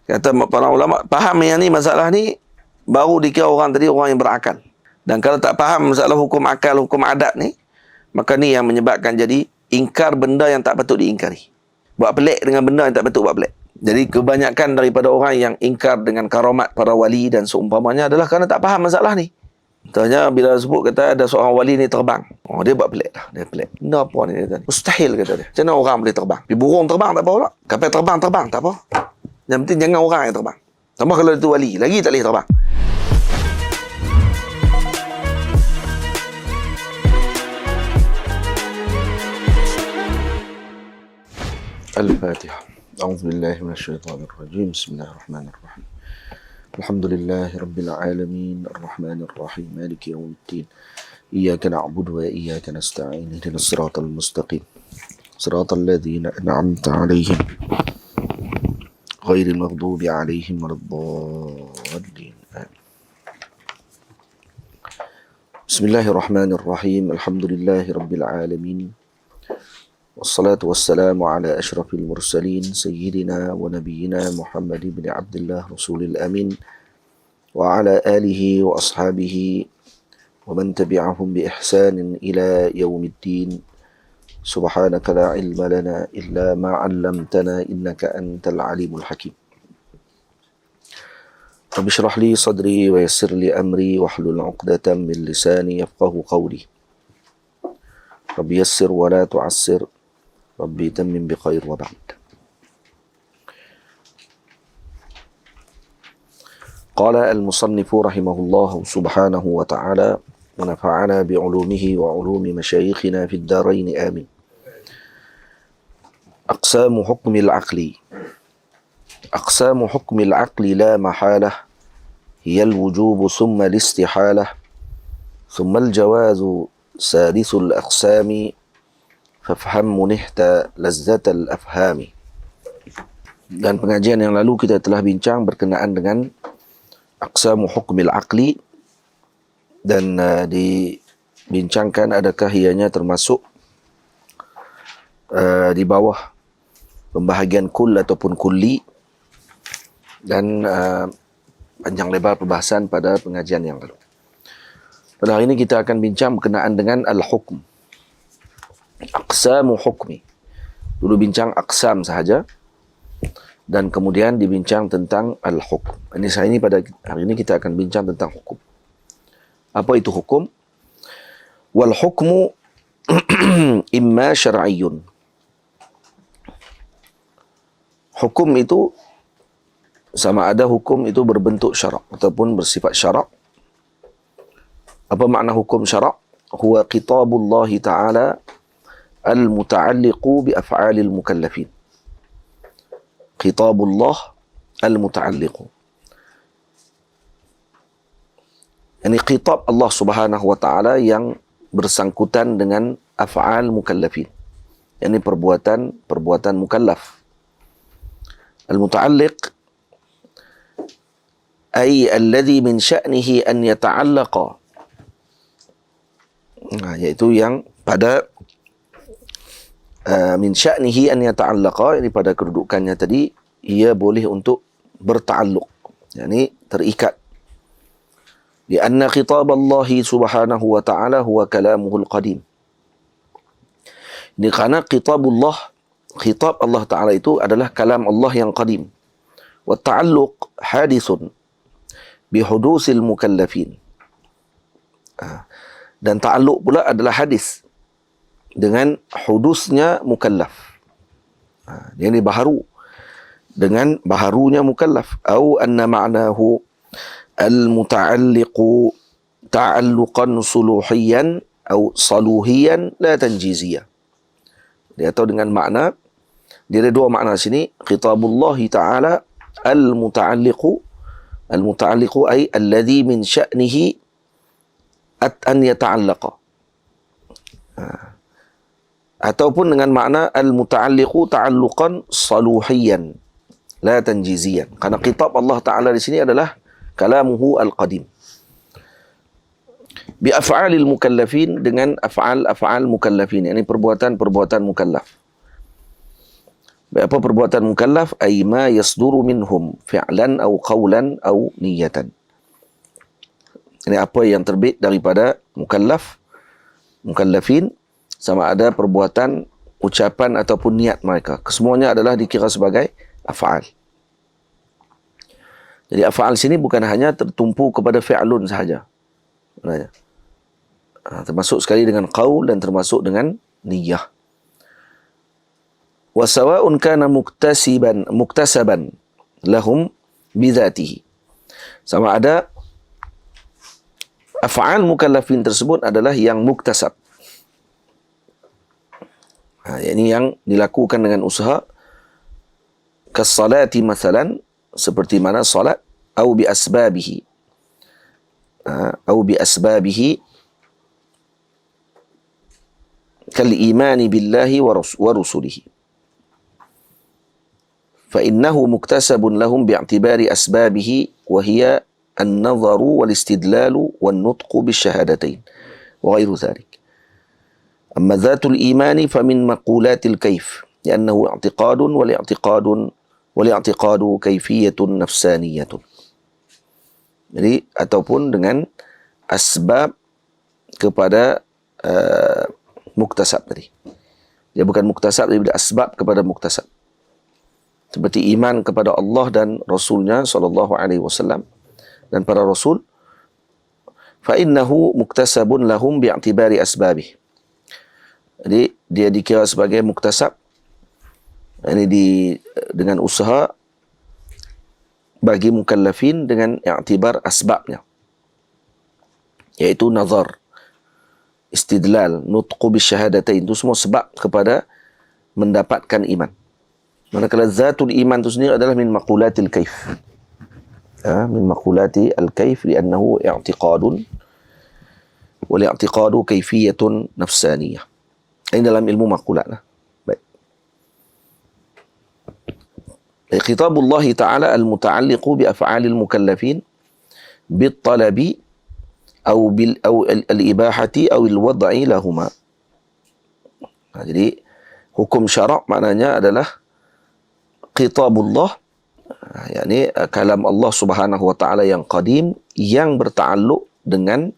Kata para ulama, faham yang ni, masalah ni, baru dikira orang tadi orang yang berakal. Dan kalau tak faham masalah hukum akal, hukum adat ni, maka ni yang menyebabkan jadi ingkar benda yang tak patut diingkari. Buat pelik dengan benda yang tak patut buat pelik. Jadi kebanyakan daripada orang yang ingkar dengan karamat para wali dan seumpamanya adalah kerana tak faham masalah ni. Contohnya bila sebut kata ada seorang wali ni terbang. Oh, dia buat pelik lah. Dia pelik. Benda apa ni? Dia mustahil kata dia. Macam mana orang boleh terbang? Pergi burung terbang tak apa pula. Kapal terbang tak apa. Yang penting jangan orang yang terbang. Tambah kalau itu wali, lagi tak boleh terbang. Al-Fatihah. A'udzubillahi minasyaitonirrajim. Bismillahirrahmanirrahim. Alhamdulillahi rabbil alamin, arrahmanir rahim, maliki yaumiddin. Iyyaka na'budu wa iyyaka nasta'in. Ihdinas siratal mustaqim. Siratal ladzina an'amta 'alaihim ghairil maghdubi 'alaihim waladdallin. Bismillahirrahmanirrahim. Alhamdulillahi rabbil alamin. Wassalatu wassalamu ala ashrafil mursalin sayyidina wa nabiyyina Muhammad ibn Abdullah Rasulil Amin wa ala alihi wa ashabihi wa man tabi'ahum bi ihsanin ila yaumiddin. Subhanaka la ilma lana illa ma 'allamtana innaka antal alimul hakim. Rabbi shrah li sadri wa yassir li amri wahlul 'uqdatam min lisani yafqahu qawli. Rabbi yassir wa la tu'assir. Rabbi tammim bi khair wa ba'd. Qala al-musannifu rahimahullah subhanahu wa ta'ala wa nafa'ana bi 'ulumihi wa 'ulumi masyayikhina fid darain amin. Aqsamu hukmi al-'aqli. Aqsamu hukmi al-'aqli la mahalah hiya al-wujub thumma al-istihalah thumma al-jawazu sadisul aqsami fafham munihta lazzatal afhami. Dan pengajian yang lalu kita telah bincang berkenaan dengan aqsamu hukmil aqli dan dibincangkan adakah ianya termasuk di bawah pembahagian kul ataupun kulli, dan panjang lebar perbahasan pada pengajian yang lalu. Pada hari ini kita akan bincang berkenaan dengan al-hukm. Aqsamu hukmi. Dulu bincang aqsam sahaja dan kemudian dibincang tentang al-hukm. Ini pada hari ini kita akan bincang tentang hukum. Apa itu hukum? Wal hukmu imma syar'iyyun. Hukum itu sama ada hukum itu berbentuk syarak ataupun bersifat syarak. Apa makna hukum syarak? Huwa kitabullah ta'ala al-muta'alliqu bi af'alil mukallafin. Kitabullah al-muta'alliqu. Ini kitab Allah subhanahu wa ta'ala yang bersangkutan dengan af'al mukallafin. Ini perbuatan mukallaf. Al-muta'alliq ay alladhi min sya'nihi an yata'allaqa. Yaitu yang pada min sya'nihi an yata'allaqa, ini pada kedudukannya tadi ia boleh untuk berta'alluq, yakni terikat. Di anna khitab Allah subhanahu wa ta'ala huwa kalamuhul qadim. Ini kerana khitab Allah ta'ala itu adalah kalam Allah yang qadim. Wa ta'alluq hadithun bihudusil mukallafin. Dan ta'alluq pula adalah hadis dengan hudusnya mukallaf. Ini baharu, dengan baharunya mukallaf. Atau anna ma'nahu al-muta'alliqu ta'alluqan suluhiyan atau saluhiyan la tanjiziyah. Dia tahu dengan makna, dia ada dua makna sini. Khitabullah ta'ala al-muta'alliqu ay alladhi min sya'nihi an yata'allaqa. Ataupun dengan makna al-muta'alliqu ta'alluqan saluhiyan la tanjiziyan. Karena kitab Allah Ta'ala di sini adalah kalamuhu al-qadim. Bi af'alil mukallafin, dengan af'al mukallafin, yakni perbuatan mukallaf. Apa perbuatan mukallaf? Ay ma yasduru minhum fi'lan aw qawlan aw niyatan. Ini apa yang terbit daripada mukallafin, sama ada perbuatan, ucapan ataupun niat mereka. Kesemuanya adalah dikira sebagai af'al. Jadi af'al sini bukan hanya tertumpu kepada fi'lun sahaja. Termasuk sekali dengan qaul dan termasuk dengan niyah. Wa sawa'un kana muktasaban lahum bidzatihi. Sama ada af'al mukallafin tersebut adalah yang muktasab. Ini yang dilakukan dengan usaha. Kas-salati masalan, seperti mana salat, atau bi asbabihi. Atau bi asbabihi kal imani billahi wa rusulihi. فإنه مكتسب لهم باعتبار أسبابه وهي النظر والاستدلال والنطق بالشهادتين وغير ذلك. أما ذات الإيمان فمن مقولات الكيف لأنه اعتقاد والاعتقاد كيفية نفسانية. Jadi ataupun dengan asbab kepada muktasab tadi. Dia bukan muktasab, dia asbab kepada muktasab. Seperti iman kepada Allah dan Rasulnya sallallahu alaihi wasallam dan para rasul, fa innahu muktasabun lahum bi'tibari asbabih. Jadi dia dikira sebagai muktasab, ini dengan usaha bagi mukallafin dengan i'tibar asbabnya, yaitu nazar, istidlal, nutqu bisyahadatain, itu semua sebab kepada mendapatkan iman. Manakala zatul iman itu sendiri adalah min maqulatil kaif. Min maqulati al-kaif li'annahu i'tiqadun wal i'tiqadu kaifiyatun nafsaniyah. Ini dalam ilmu maqulat. Baik. Khitabullah ta'ala al-muta'alliqu bi af'alil mukallafin bit talabi aw al-ibahati aw al-wad'i lahuma. Jadi hukum syarak maknanya adalah khitabullah, yakni kalam Allah Subhanahu wa taala yang qadim yang bertaalluk dengan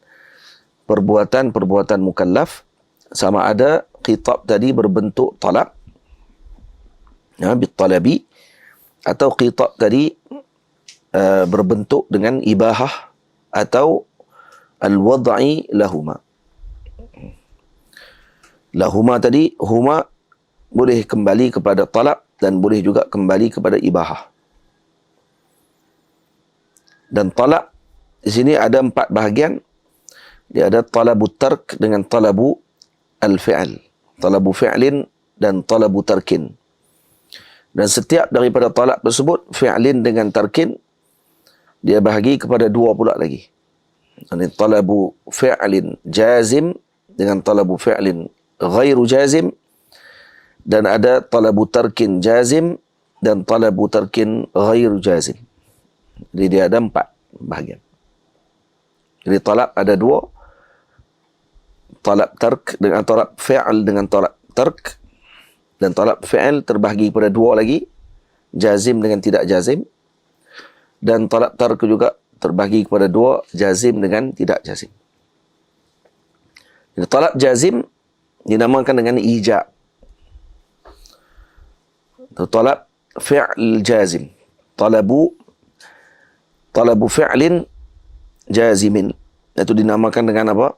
perbuatan-perbuatan mukallaf, sama ada khitab tadi berbentuk talab, bitalabi, atau khitab tadi berbentuk dengan ibahah atau al-wad'i lahuma. Lahuma tadi, huma boleh kembali kepada talab dan boleh juga kembali kepada ibahah. Dan talab di sini ada 4 bahagian. Dia ada talabu tark dengan talabu al-fi'l, talabu fi'lin dan talabu tarkin. Dan setiap daripada talab tersebut, fi'lin dengan tarkin, dia bahagi kepada 2 pula lagi. Ini talabu fi'lin jazim dengan talabu fi'lin ghairu jazim, dan ada talabu tarkin jazim dan talabu tarkin ghairu jazim. Jadi dia ada 4 bahagian. Jadi talab ada 2. Talab tark dengan talab fi'al dengan talab tark. Dan talab fi'al terbahagi kepada 2 lagi. Jazim dengan tidak jazim. Dan talab tark juga terbahagi kepada 2. Jazim dengan tidak jazim. Jadi talab jazim dinamakan dengan ijab. Talab fi'l jazim. Talabu fi'lin jazimin. Itu dinamakan dengan apa?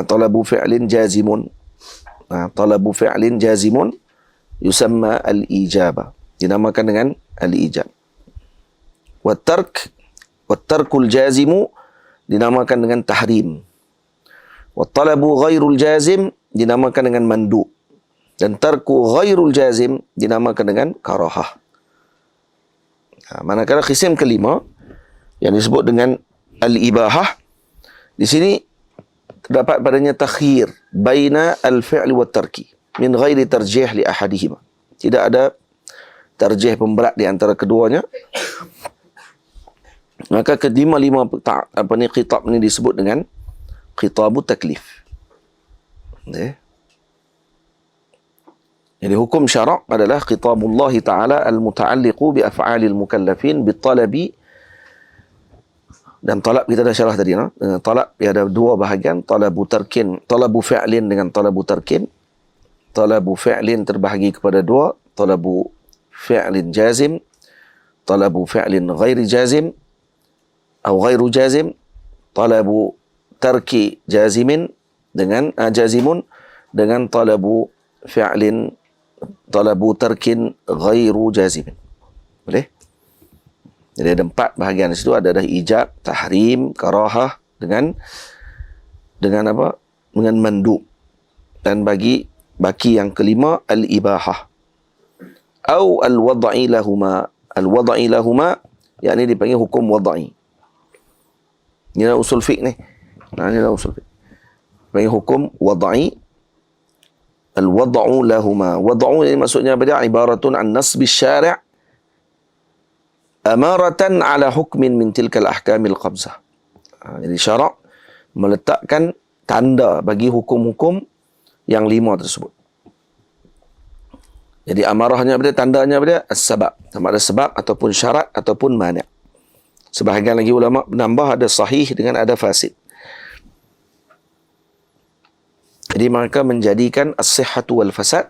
Talabu fi'lin jazimun. Talabu fi'lin jazimun yusamma al-ijabah. Dinamakan dengan al-ijab. Wattarkul jazimu dinamakan dengan tahrim. Wattalabu ghairul jazim dinamakan dengan mandu. Dan tarku ghairul jazim dinamakan dengan karahah. Manakala kisim kelima yang disebut dengan al-ibahah, di sini terdapat padanya takhir baina al-fi'li wa tarki min ghairi tarjih li ahadihima. Tidak ada tarjih pemberat di antara keduanya. Maka kelima-lima khitab ini disebut dengan khitabut taklif. Jadi hukum syarak adalah khitabullah ta'ala al-muta'alliqu bi af'alil mukallafin bitalabi. Dan talab kita dah syarah tadi, no? Talab dia ada dua bahagian, talabu tarkin, talabu fi'lin dengan talabu tarkin. Talabu fi'lin terbahagi kepada dua, talabu fi'lin jazim, talabu fi'lin ghairi jazim atau ghairu jazim, talabu tarki jazimin dengan jazimun dengan talabu fi'lin, talabu tarkin ghairu jazimin. Boleh? Jadi ada 4 bahagian di situ, ada ijab, tahrim, karahah dengan apa? Dengan mandub. Dan baki yang kelima al-ibahah. Au al-wad'i lahuma. Al-wad'i lahuma yakni dipanggil hukum wad'i. Ini adalah usul fiqh ni. Ini adalah usul fiqh. Dipanggil hukum wad'i. Al-wad'u lahuma. Wad'u ini maksudnya apa dia? Ibaratun an nasbi syari' amaratan ala hukmin min tilkal ahkamil qabzah. Jadi syarak meletakkan tanda bagi hukum-hukum yang 5 tersebut. Jadi amarahnya apa dia? Tandanya apa dia? As-sabab. Sama ada sebab ataupun syarat ataupun mani'. Sebahagian lagi ulama menambah ada sahih dengan ada fasid. Jadi mereka menjadikan as-sihhatu wal fasad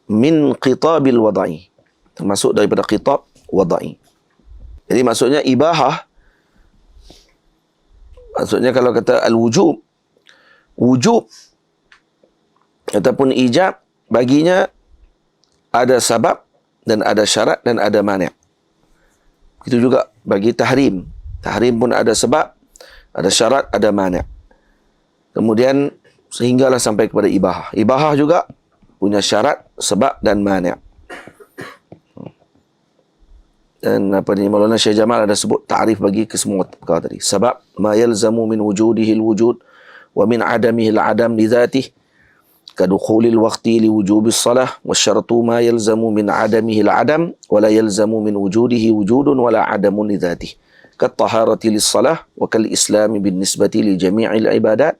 min qitabil wad'i. Termasuk daripada kitab wadai. Jadi maksudnya ibahah, maksudnya kalau kata al-wujub, wujub ataupun ijab baginya ada sabab dan ada syarat dan ada mani'. Itu juga bagi tahrim. Tahrim pun ada sebab, ada syarat, ada mani'. Kemudian sehinggalah sampai kepada ibahah. Ibahah juga punya syarat, sebab dan mani'. Dan apa ni, Maulana Syekh Jamal ada sebut ta'rif bagi kesemua perkara tadi. Sebab ma yalzamu min wujudihi al-wujud wa min adamihi al-adam li dhatihi kadukhulil waqti li wujubis salah wa syartu ma yalzamu min adamihi al-adam wa la yalzamu min wujudihi wujudun wa la adamun li dhatihi kat taharati lis salah wa kal islam bin nisbati li jami'il ibadat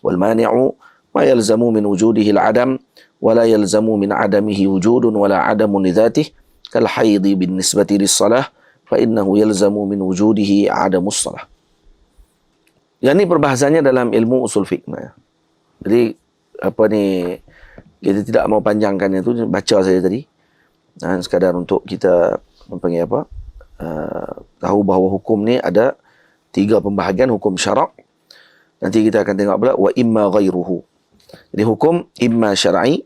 wal mani'u ma yalzamu min wujudihi al-adam wa la yalzamu min adamihi wujudun wa la adamun li dhatihi kal haidhi bin nisbati lis salah fa innahu yalzamu min wujudihi adamus salah. Yang ini perbahasannya dalam ilmu usul fiqh. Jadi apa ni, kita tidak mau panjangkannya, itu baca saja tadi. Dan sekadar untuk kita mempunyai apa? Tahu bahawa hukum ni ada 3 pembahagian hukum syarak. Nanti kita akan tengok pula wa imma ghairuhu. Jadi hukum imma syar'i,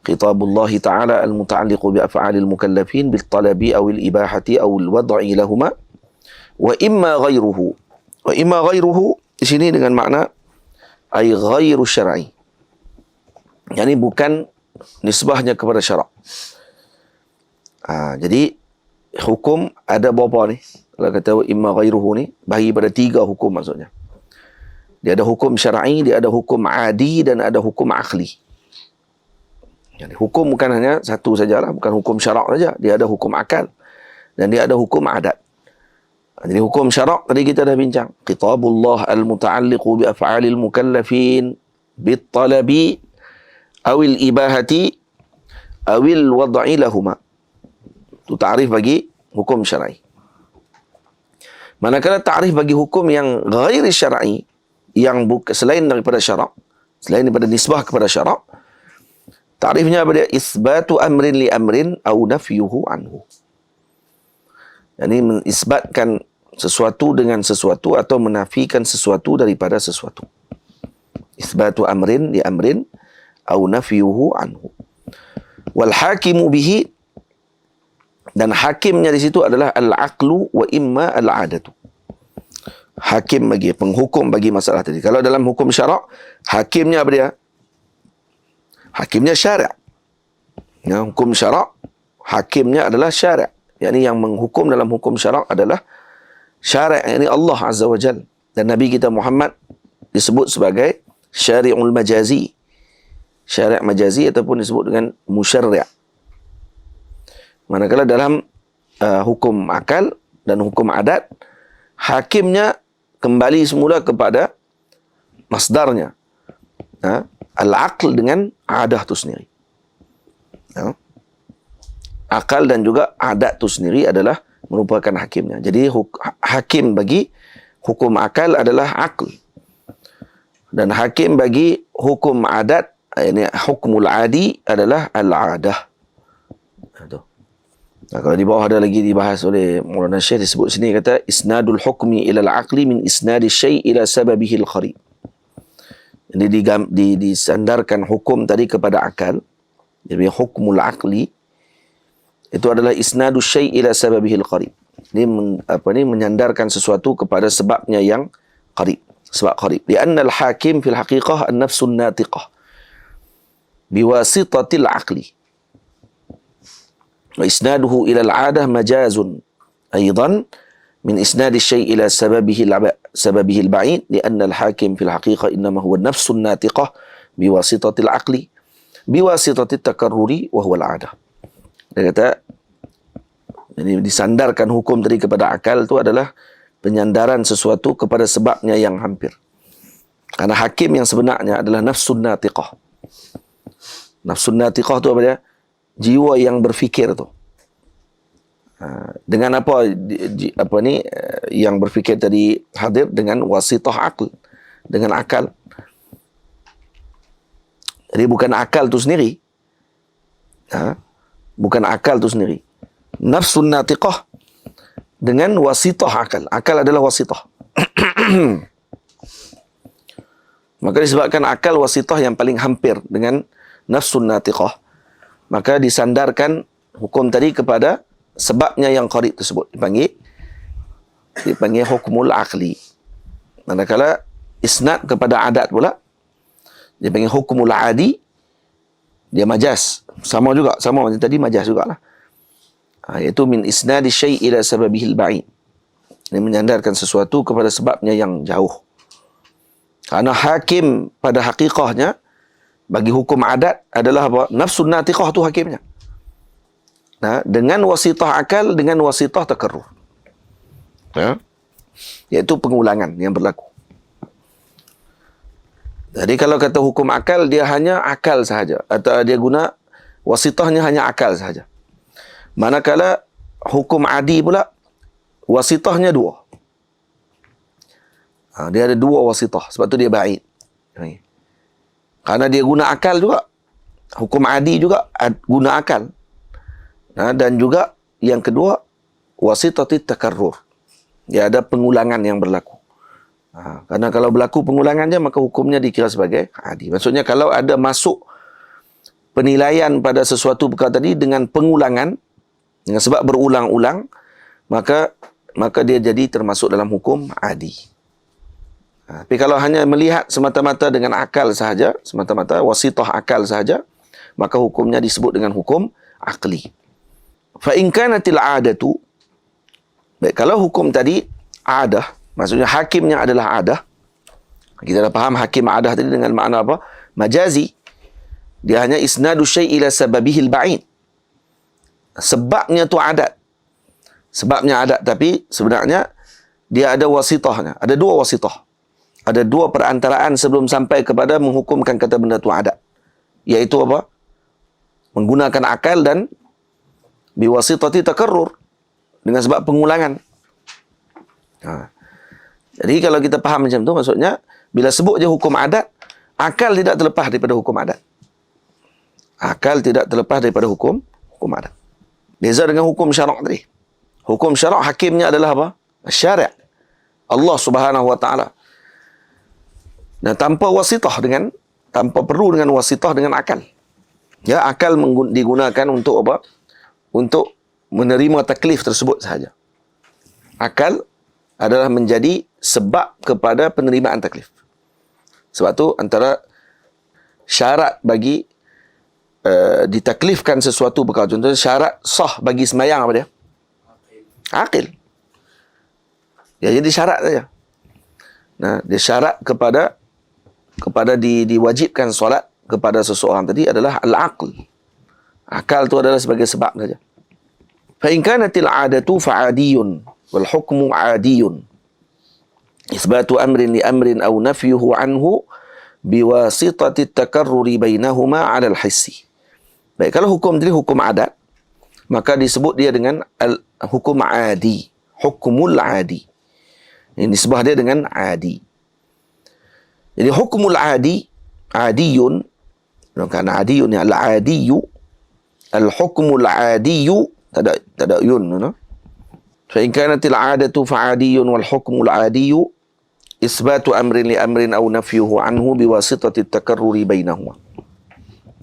khitabullah ta'ala al-muta'alliqu bi af'alil mukallafin bil talabi aw al ibahati aw al wad'i lahumā wa imma ghairuhu. Wa imma ghairuhu di sini dengan makna ay ghairu syar'i. Yani bukan nisbahnya kepada syarak. Jadi hukum ada berapa ni? Kalau kata wa imma ghairuhu ni bagi pada 3 hukum maksudnya. Dia ada hukum syar'i, dia ada hukum adi dan ada hukum akli. Jadi hukum bukan hanya satu sajalah, bukan hukum syarak saja. Dia ada hukum akal dan dia ada hukum adat. Jadi hukum syarak tadi kita dah bincang. Khitabullah al-muta'alliqu bi af'alil mukallafin bit talabi awil ibahati awil wad'i lahuma. Itu ta'rif bagi hukum syar'i. Manakala ta'rif bagi hukum yang ghairi syar'i, yang selain daripada syarak, selain daripada nisbah kepada syarak, ta'rifnya apa dia? Isbatu amrin li amrin au nafyuhu anhu. Yani menisbatkan sesuatu dengan sesuatu atau menafikan sesuatu daripada sesuatu. Isbatu amrin li amrin au nafyuhu anhu. Wal hakimu bihi, dan hakimnya di situ adalah al-aqlu wa imma al-adatu. Hakim bagi, penghukum bagi masalah tadi. Kalau dalam hukum syarak, hakimnya apa dia? Hakimnya syari'. Ya, hukum syarak, hakimnya adalah syari'. Yani yang menghukum dalam hukum syarak adalah syari', yani Allah Azza wa Jal. Dan Nabi kita Muhammad disebut sebagai syari'ul majazi. Syari' majazi ataupun disebut dengan musyarri'. Manakala dalam hukum akal dan hukum adat, hakimnya kembali semula kepada masdarnya. Al-aql dengan adah itu sendiri. Ya. Akal dan juga adat itu sendiri adalah merupakan hakimnya. Jadi hakim bagi hukum akal adalah akal. Dan hakim bagi hukum adat, ini hukmul adi adalah al-adah. Nah, kalau di bawah ada lagi dibahas oleh Maulana Syekh, disebut sini kata isnadul hukmi ila al-aqli min isnadi syai' ila sababihi al-qarib. Jadi disandarkan hukum tadi kepada akal. Jadi hukmul aqli itu adalah isnadu syai' ila sababihi al-qarib. Ini menyandarkan sesuatu kepada sebabnya yang qarib. Sebab qarib. Lianna al-hakim fil haqiqah an-nafsun natiqah biwasitatil aqli. Wa isnaduhu ila al-'adah majazun aidan min isnadi syai' ila sababihi al-ba'id lianna al-hakim fil haqiqah innama huwa an-nafsun natiqah biwasitatil aqli biwasitatit takarruri wa huwa al-'adah. Dia kata, jadi disandarkan hukum tadi kepada akal itu adalah penyandaran sesuatu kepada sebabnya yang hampir. Karena hakim yang sebenarnya adalah nafsun natiqah. Nafsun natiqah itu apa dia? Jiwa yang berfikir tu. Dengan apa yang berfikir tadi hadir dengan wasitah akal, dengan akal. Jadi bukan akal tu sendiri. Bukan akal tu sendiri. Nafsun natiqah dengan wasitah akal. Akal adalah wasitah. Maka disebabkan akal wasitah yang paling hampir dengan nafsun natiqah, maka disandarkan hukum tadi kepada sebabnya yang qarib tersebut. Dipanggil hukmul aqli. Manakala isnad kepada adat pula, dipanggil hukmul adi, dia majas. Sama macam tadi majas jugalah. Iaitu min isnadi syai' ila sababihil ba'id. Ini menyandarkan sesuatu kepada sebabnya yang jauh. Karena hakim pada hakikahnya bagi hukum adat adalah apa? Nafsun natiqah tu hakimnya. Nah, dengan wasitah akal, dengan wasitah takarrur. Ya. Iaitu pengulangan yang berlaku. Jadi kalau kata hukum akal, dia hanya akal sahaja. Atau dia guna wasitahnya hanya akal sahaja. Manakala hukum adi pula, wasitahnya dua. Dia ada dua wasitah. Sebab tu dia ba'id. Karena dia guna akal juga. Hukum adi juga guna akal. Dan juga yang kedua, wasitatit takarrur. Dia ada pengulangan yang berlaku. Karena kalau berlaku pengulangannya, maka hukumnya dikira sebagai adi. Maksudnya kalau ada masuk penilaian pada sesuatu perkara tadi dengan pengulangan, dengan sebab berulang-ulang, maka dia jadi termasuk dalam hukum adi. Tapi kalau hanya melihat semata-mata dengan akal sahaja, semata-mata wasitah akal sahaja, maka hukumnya disebut dengan hukum akli. Fa in kanatil 'adatu, baik, kalau hukum tadi adah, maksudnya hakimnya adalah adah. Kita dah faham hakim adah tadi dengan makna apa? Majazi. Dia hanya isnadu syai' ila sababihil ba'id. Sebabnya tu adat. Sebabnya adat, tapi sebenarnya dia ada wasitahnya. Ada dua wasitah. Ada dua perantaraan sebelum sampai kepada menghukumkan kata benda tu adat. Iaitu apa? Menggunakan akal dan biwasitati takarrur. Dengan sebab pengulangan. Jadi kalau kita faham macam tu, maksudnya bila sebut je hukum adat, akal tidak terlepas daripada hukum adat. Akal tidak terlepas daripada hukum adat. Beza dengan hukum syarak tadi. Hukum syarak hakimnya adalah apa? Syari'. Allah Subhanahu wa taala. Dan tanpa perlu dengan wasitah dengan akal. Ya, akal digunakan untuk apa? Untuk menerima taklif tersebut sahaja. Akal adalah menjadi sebab kepada penerimaan taklif. Sebab tu antara syarat bagi ditaklifkan sesuatu perkara, contohnya syarat sah bagi semayang apa dia? Akil. Ya, jadi syarat saja. Nah, dia syarat kepada diwajibkan solat kepada seseorang tadi adalah al-aql. Akal tu adalah sebagai sebab saja. Fa in kanatil 'adatu fa'adiyun wal hukmu 'adiyun. Isbatu amrin li amrin aw nafyuhu anhu biwasitati at-takarruri bainahuma 'ala al-hissi. Baik, kalau hukum tadi hukum adat, maka disebut dia dengan hukum adi. Hukumul adi. Ini nisbah dia dengan adi. Jadi hukumul adi, adiyun, kerana adiyun ni al-adiyu, al-hukmul adiyu, tak ada yun, no? Fa in kanatil adatu fa adiyun wal hukmul adiyu isbatu amrin li amrin aw nafyuhu anhu biwasitati at-takarruri bainahuma.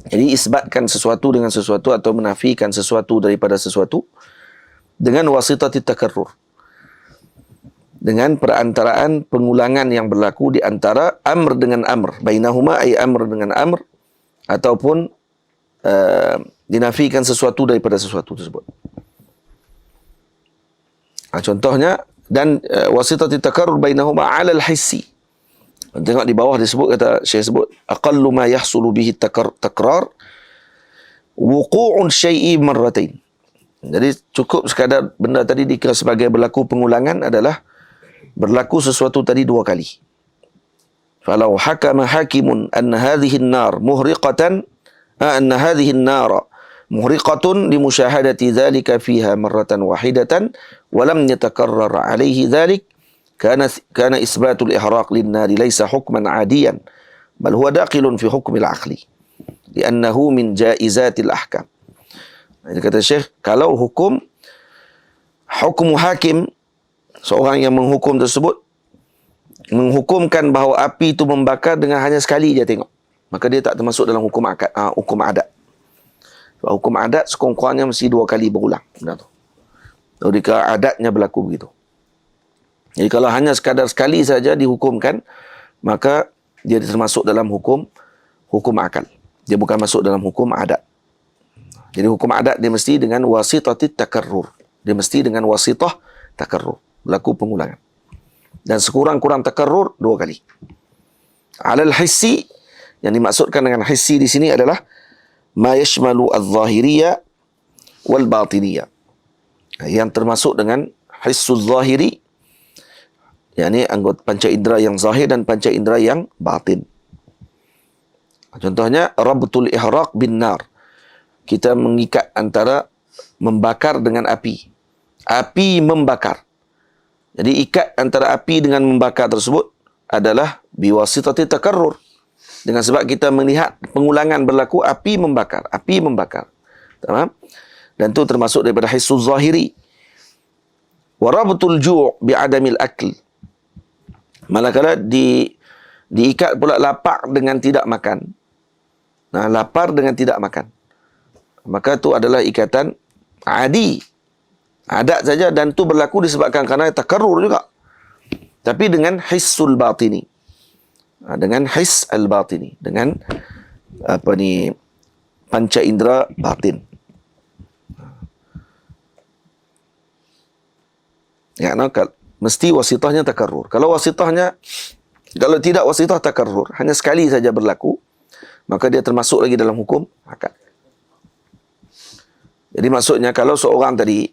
Jadi isbatkan sesuatu dengan sesuatu atau menafikan sesuatu daripada sesuatu dengan wasitati takarrur, dengan perantaraan pengulangan yang berlaku di antara amr dengan amr, bainahuma ay amr dengan amr, ataupun dinafikan sesuatu daripada sesuatu tersebut. Contohnya, dan wasitati takarrur bainahuma 'ala al-hissi. Tengok di bawah disebut, kata Syekh sebut, aqallu ma yahsulu bihi takrar wuqu'un syai'i marratain. Jadi cukup sekadar benda tadi dikira sebagai berlaku pengulangan adalah berlaku sesuatu tadi dua kali. Falau hakama hakimun anna hadhihi an-nar muhriqatan anna hadhihi an-nar muhriqatun limusyahadati dhalika fiha marratan wahidatan wa lam yatakarrar alayhi dhalik kana isbatul ihraq lin-nari laysa hukman 'adiyan bal huwa dakhilun fi hukmil aqli li'annahu min jaizatil ahkam. Jadi kata Syekh, kalau hukum hakim, seorang yang menghukum tersebut menghukumkan bahawa api itu membakar dengan hanya sekali dia tengok, maka dia tak termasuk dalam hukum adat. Sebab hukum adat sekurang-kurangnya mesti dua kali berulang. Benar tu. Jadi adatnya berlaku begitu. Jadi kalau hanya sekadar sekali saja dihukumkan, maka dia termasuk dalam hukum akal. Dia bukan masuk dalam hukum adat. Jadi hukum adat dia mesti dengan wasitatit takarrur. Dia mesti dengan wasitah takarrur, berlaku pengulangan. Dan sekurang-kurang takarrur dua kali. Alal hissi, yang dimaksudkan dengan hissi di sini adalah ma yashmalu adh-dhahiriyya wal batiniyya. Yang termasuk dengan hissul zahiri, yakni anggota panca indera yang zahir dan panca indera yang batin. Contohnya rabtul ihraq bin nar. Kita mengikat antara membakar dengan api. Api membakar. Jadi ikat antara api dengan membakar tersebut adalah biwasitati takarrur. Dengan sebab kita melihat pengulangan berlaku, api membakar. Tamam? Dan itu termasuk daripada hissul zahiri. Wa rabtul ju' bi'adamil akl. Manakala diikat pula lapar dengan tidak makan. Nah, lapar dengan tidak makan, maka itu adalah ikatan adi, adat saja, dan itu berlaku disebabkan kerana takarrur juga. Tapi dengan hissul batini. Dengan hiss al-batini, dengan panca indera batin. Ya, mesti wasitahnya takarrur. Kalau tidak wasitah takarrur, hanya sekali saja berlaku, maka dia termasuk lagi dalam hukum akad. Jadi maksudnya, kalau seorang tadi,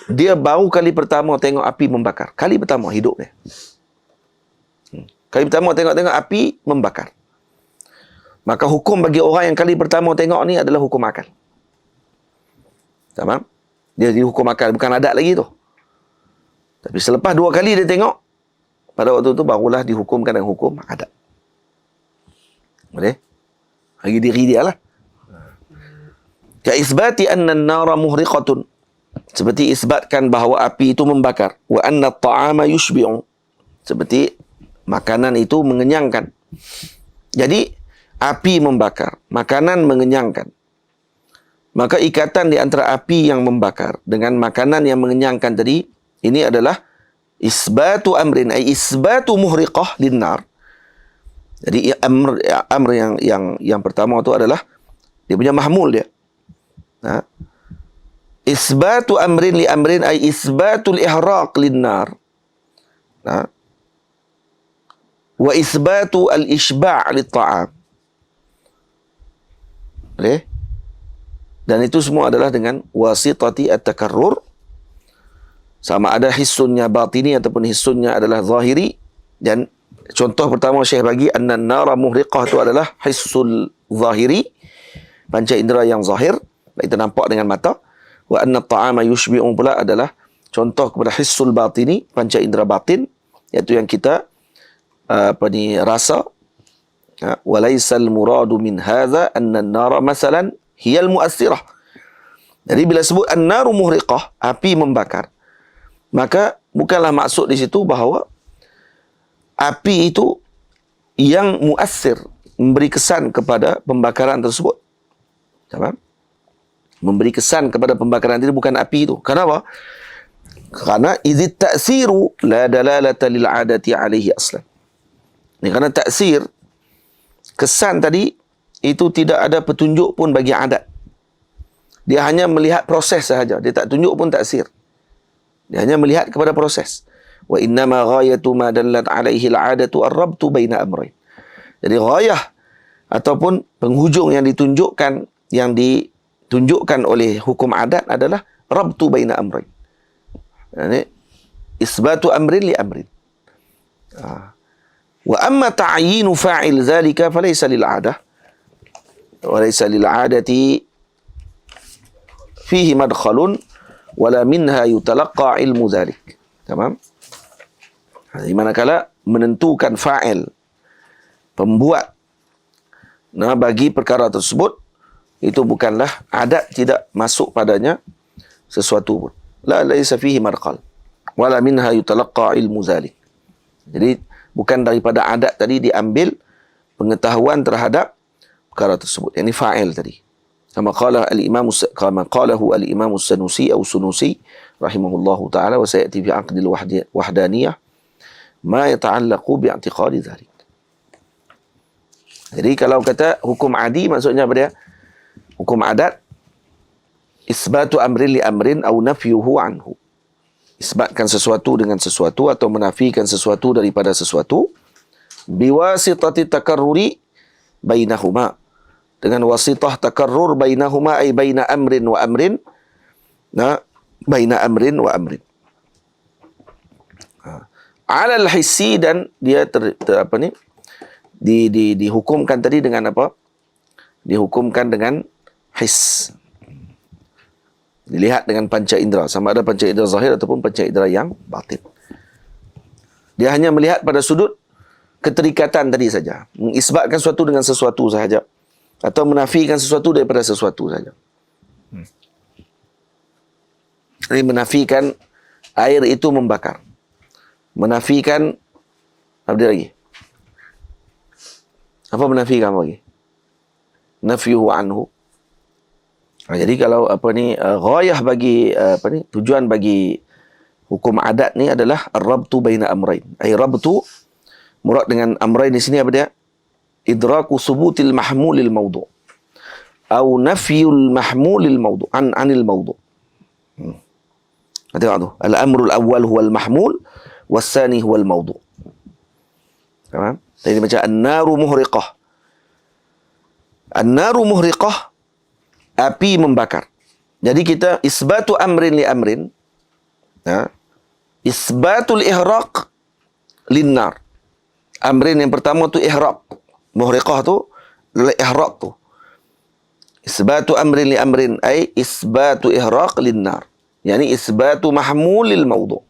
dia baru kali pertama tengok api membakar. Kali pertama hidup dia. Kali pertama tengok api membakar. Maka hukum bagi orang yang kali pertama tengok ni adalah hukum akal. Tamam? Dia dihukum akal, bukan adat lagi tu. Tapi selepas dua kali dia tengok, pada waktu itu barulah dihukumkan dengan hukum adat. Boleh? Bagi diri dia lah. Ka isbati anna an-nara muhriqatun. Seperti isbatkan bahawa api itu membakar. Wa anna at-ta'ama yushbi'u. Seperti makanan itu mengenyangkan. Jadi, api membakar, makanan mengenyangkan. Maka ikatan di antara api yang membakar dengan makanan yang mengenyangkan tadi, ini adalah isbatu amrin, ay isbatu muhriqah linnar. Jadi amr yang pertama itu adalah dia punya mahmul dia. Isbatu amrin li amrin, ay isbatul ihraq linnar. Wa isbatu al-ishba' lit-ta'am. Boleh? Dan itu semua adalah dengan wasitati at-takarrur. Sama ada hissunnya batini ataupun hissunnya adalah zahiri. Dan contoh pertama Syekh bagi anna an-nara muhriqah itu adalah hissul zahiri. panca indera yang zahir, kita nampak dengan mata. Wa anna ta'ama yushbi'u pula adalah contoh kepada hissul batini, panca indera batin, iaitu yang kita rasa. Walaisal muradu min hadha anna an-nara masalan hiya al-mu'assirah. Jadi bila sebut an-naru muhriqah, api membakar, maka bukanlah maksud di situ bahawa api itu yang muassir, memberi kesan kepada pembakaran tersebut. Faham? Memberi kesan kepada pembakaran itu bukan api itu. Kenapa? Karena idzit ta'siru la dalalata lil 'adati 'alaihi aslan. Ini kerana taksir, kesan tadi itu tidak ada petunjuk pun bagi adat. Dia hanya melihat proses sahaja, dia tak tunjuk pun taksir. Dia hanya melihat kepada proses. Wa innama ghayatu ma dallat 'alaihi al-'adatu ar-rabtu baina amrayn. Jadi ghayah ataupun penghujung yang ditunjukkan oleh hukum adat adalah rabtu baina amrayn. Yani isbatu amrin li amrin. Wa amma ta'yinu fa'il dhalika falaysa lil 'adah wa laysa lil 'adati fihi madkhalun wala minha yutalaqqa ilmu dhalik. Tamam? Di manakala menentukan fa'il, pembuat, bagi perkara tersebut, itu bukanlah adat, tidak masuk padanya sesuatu pun. La laysa fihi marqal wala minha yutalaqqa ilmu zalik. Jadi bukan daripada adat tadi diambil pengetahuan terhadap perkara tersebut. Ini fa'il tadi. Kama qalahu al-Imam as-Sanusi atau Sunusi rahimahullahu taala, wa sayati fi 'aqd al-wahdaniyah ma yata'allaqu bi'i'tiqadi dhalik. Jadi kalau kata hukum adi, maksudnya apa dia? Hukum adat, isbatu amrin li amrin au nafyuhu anhu. Isbatkan sesuatu dengan sesuatu atau menafikan sesuatu daripada sesuatu, biwasitati takarruri bainahuma, dengan wasitah takarrur bainahuma, ay baina amrin wa amrin, baina amrin wa amrin. Alal hissi, dan dia dihukumkan tadi dengan apa? Dihukumkan dengan his. Dilihat dengan panca indera, sama ada panca indera zahir ataupun panca indera yang batin. Dia hanya melihat pada sudut keterikatan tadi saja, mengisbatkan sesuatu dengan sesuatu sahaja, atau menafikan sesuatu daripada sesuatu saja. Ini menafikan air itu membakar, menafikan apa dia lagi? Apa menafikan apa lagi? Nafyuhu anhu. Jadi kalau ghayah bagi tujuan bagi hukum adat ni adalah ar-rabtu baina amrayn. Ai rabtu, murad dengan amrayn di sini apa dia? Idraku subutil mahmulil mawdu' atau nafyul mahmulil mawdu' anil mawdu'. Tengok tu. Al-amrul awwal huwal mahmul was-sani huwal mawdu'. Faham? Jadi macam an-naru muhriqah. An-naru muhriqah, api membakar. Jadi kita isbatu amrin li amrin, isbatul ihraq linnar. Amrin yang pertama tu ihraq. Muhriqah tu ihraq tu. Isbatu amrin li amrin ay isbatu ihraq linnar. Yani isbatu mahmulil mawdu'.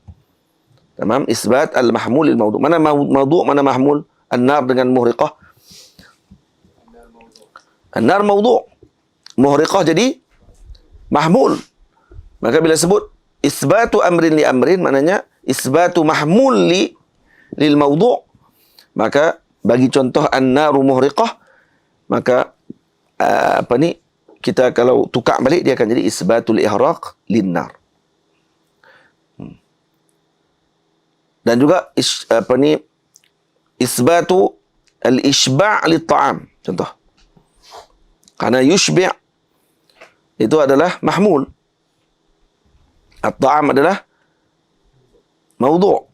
Tamam? Isbat al-mahmulil mawdu'. Mana mawdu', mana mahmul? An-nar dengan muhriqah. An-nar mawdu'. Muhriqah jadi mahmul. Maka bila sebut isbatu amrin li amrin, maknanya isbatu mahmul lil mawdu'. Maka bagi contoh an-naru muhriqah, maka kita kalau tukar balik dia akan jadi isbatul ihraq lin-nar. Dan juga isbatu al-ishba' lit-ta'am. Contoh. Karena yushbi' itu adalah mahmul. At-ta'am adalah mawdu'.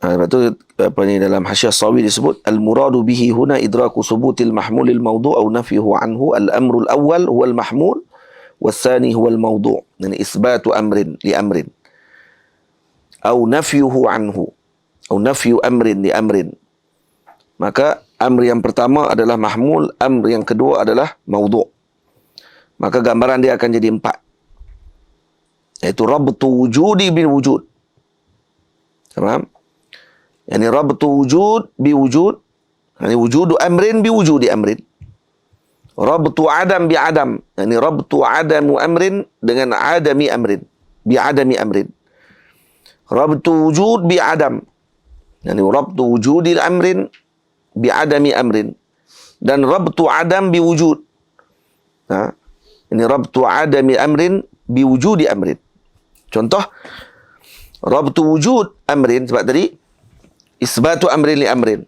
Lepas tu dalam Hasyiah Sawi disebut al-muradu bihi huna idraku subutil mahmulil mawdu' atau nafyuhu anhu, al-amrul awwal huwal mahmul was-sani huwal mawdu'. Yani isbatu amrin li amrin atau nafyuhu anhu atau nafyu amrin li amrin. Maka amr yang pertama adalah mahmul, amr yang kedua adalah mawdu'. maka gambaran dia akan jadi 4. Iaitu rabtu wujudi bil wujud. Faham? Yani rabtu wujud bi wujud. Yani wujudu amrin bi wujudi amrin. Rabtu adam bi adam. Yani rabtu adamu amrin dengan adami amrin. Bi adami amrin. Rabtu wujud bi adam. Yani rabtu wujudil amrin bi adami amrin. Dan rabtu adam bi wujud. Ha? Ini rabtu adami amrin bi wujudi amrin. Contoh, rabtu wujud amrin, sebab tadi isbatu amrin li amrin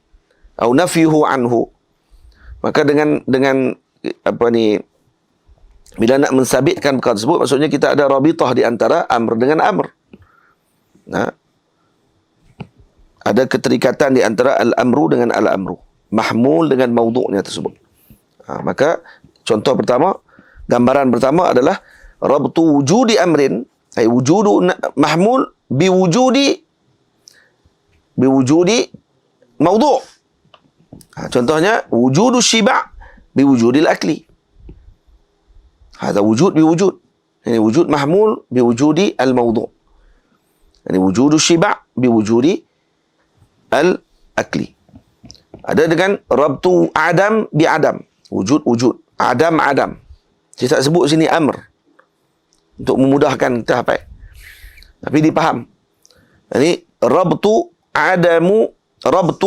atau nafyuhu anhu. Maka dengan apa ni, bila nak mensabitkan perkara tersebut, maksudnya kita ada rabitah di antara amr dengan amr. Nah, ada keterikatan di antara al-amru dengan al-amru, mahmul dengan maudhu'nya tersebut. Maka contoh pertama, gambaran pertama adalah rabtu wujudi amrin, ay wujudu mahmul biwujudi maudhu'. Contohnya wujudu syiba' biwujudil akli. Hadha wujud biwujud. Ini wujud mahmul biwujudi al-maudhu'. Ini wujudu syiba' biwujudi al-akli. Ada dengan rabtu adam bi adam. Wujud. Adam. Saya tak sebut sini amr untuk memudahkan kita hafal. Tapi dipaham. Ini rabtu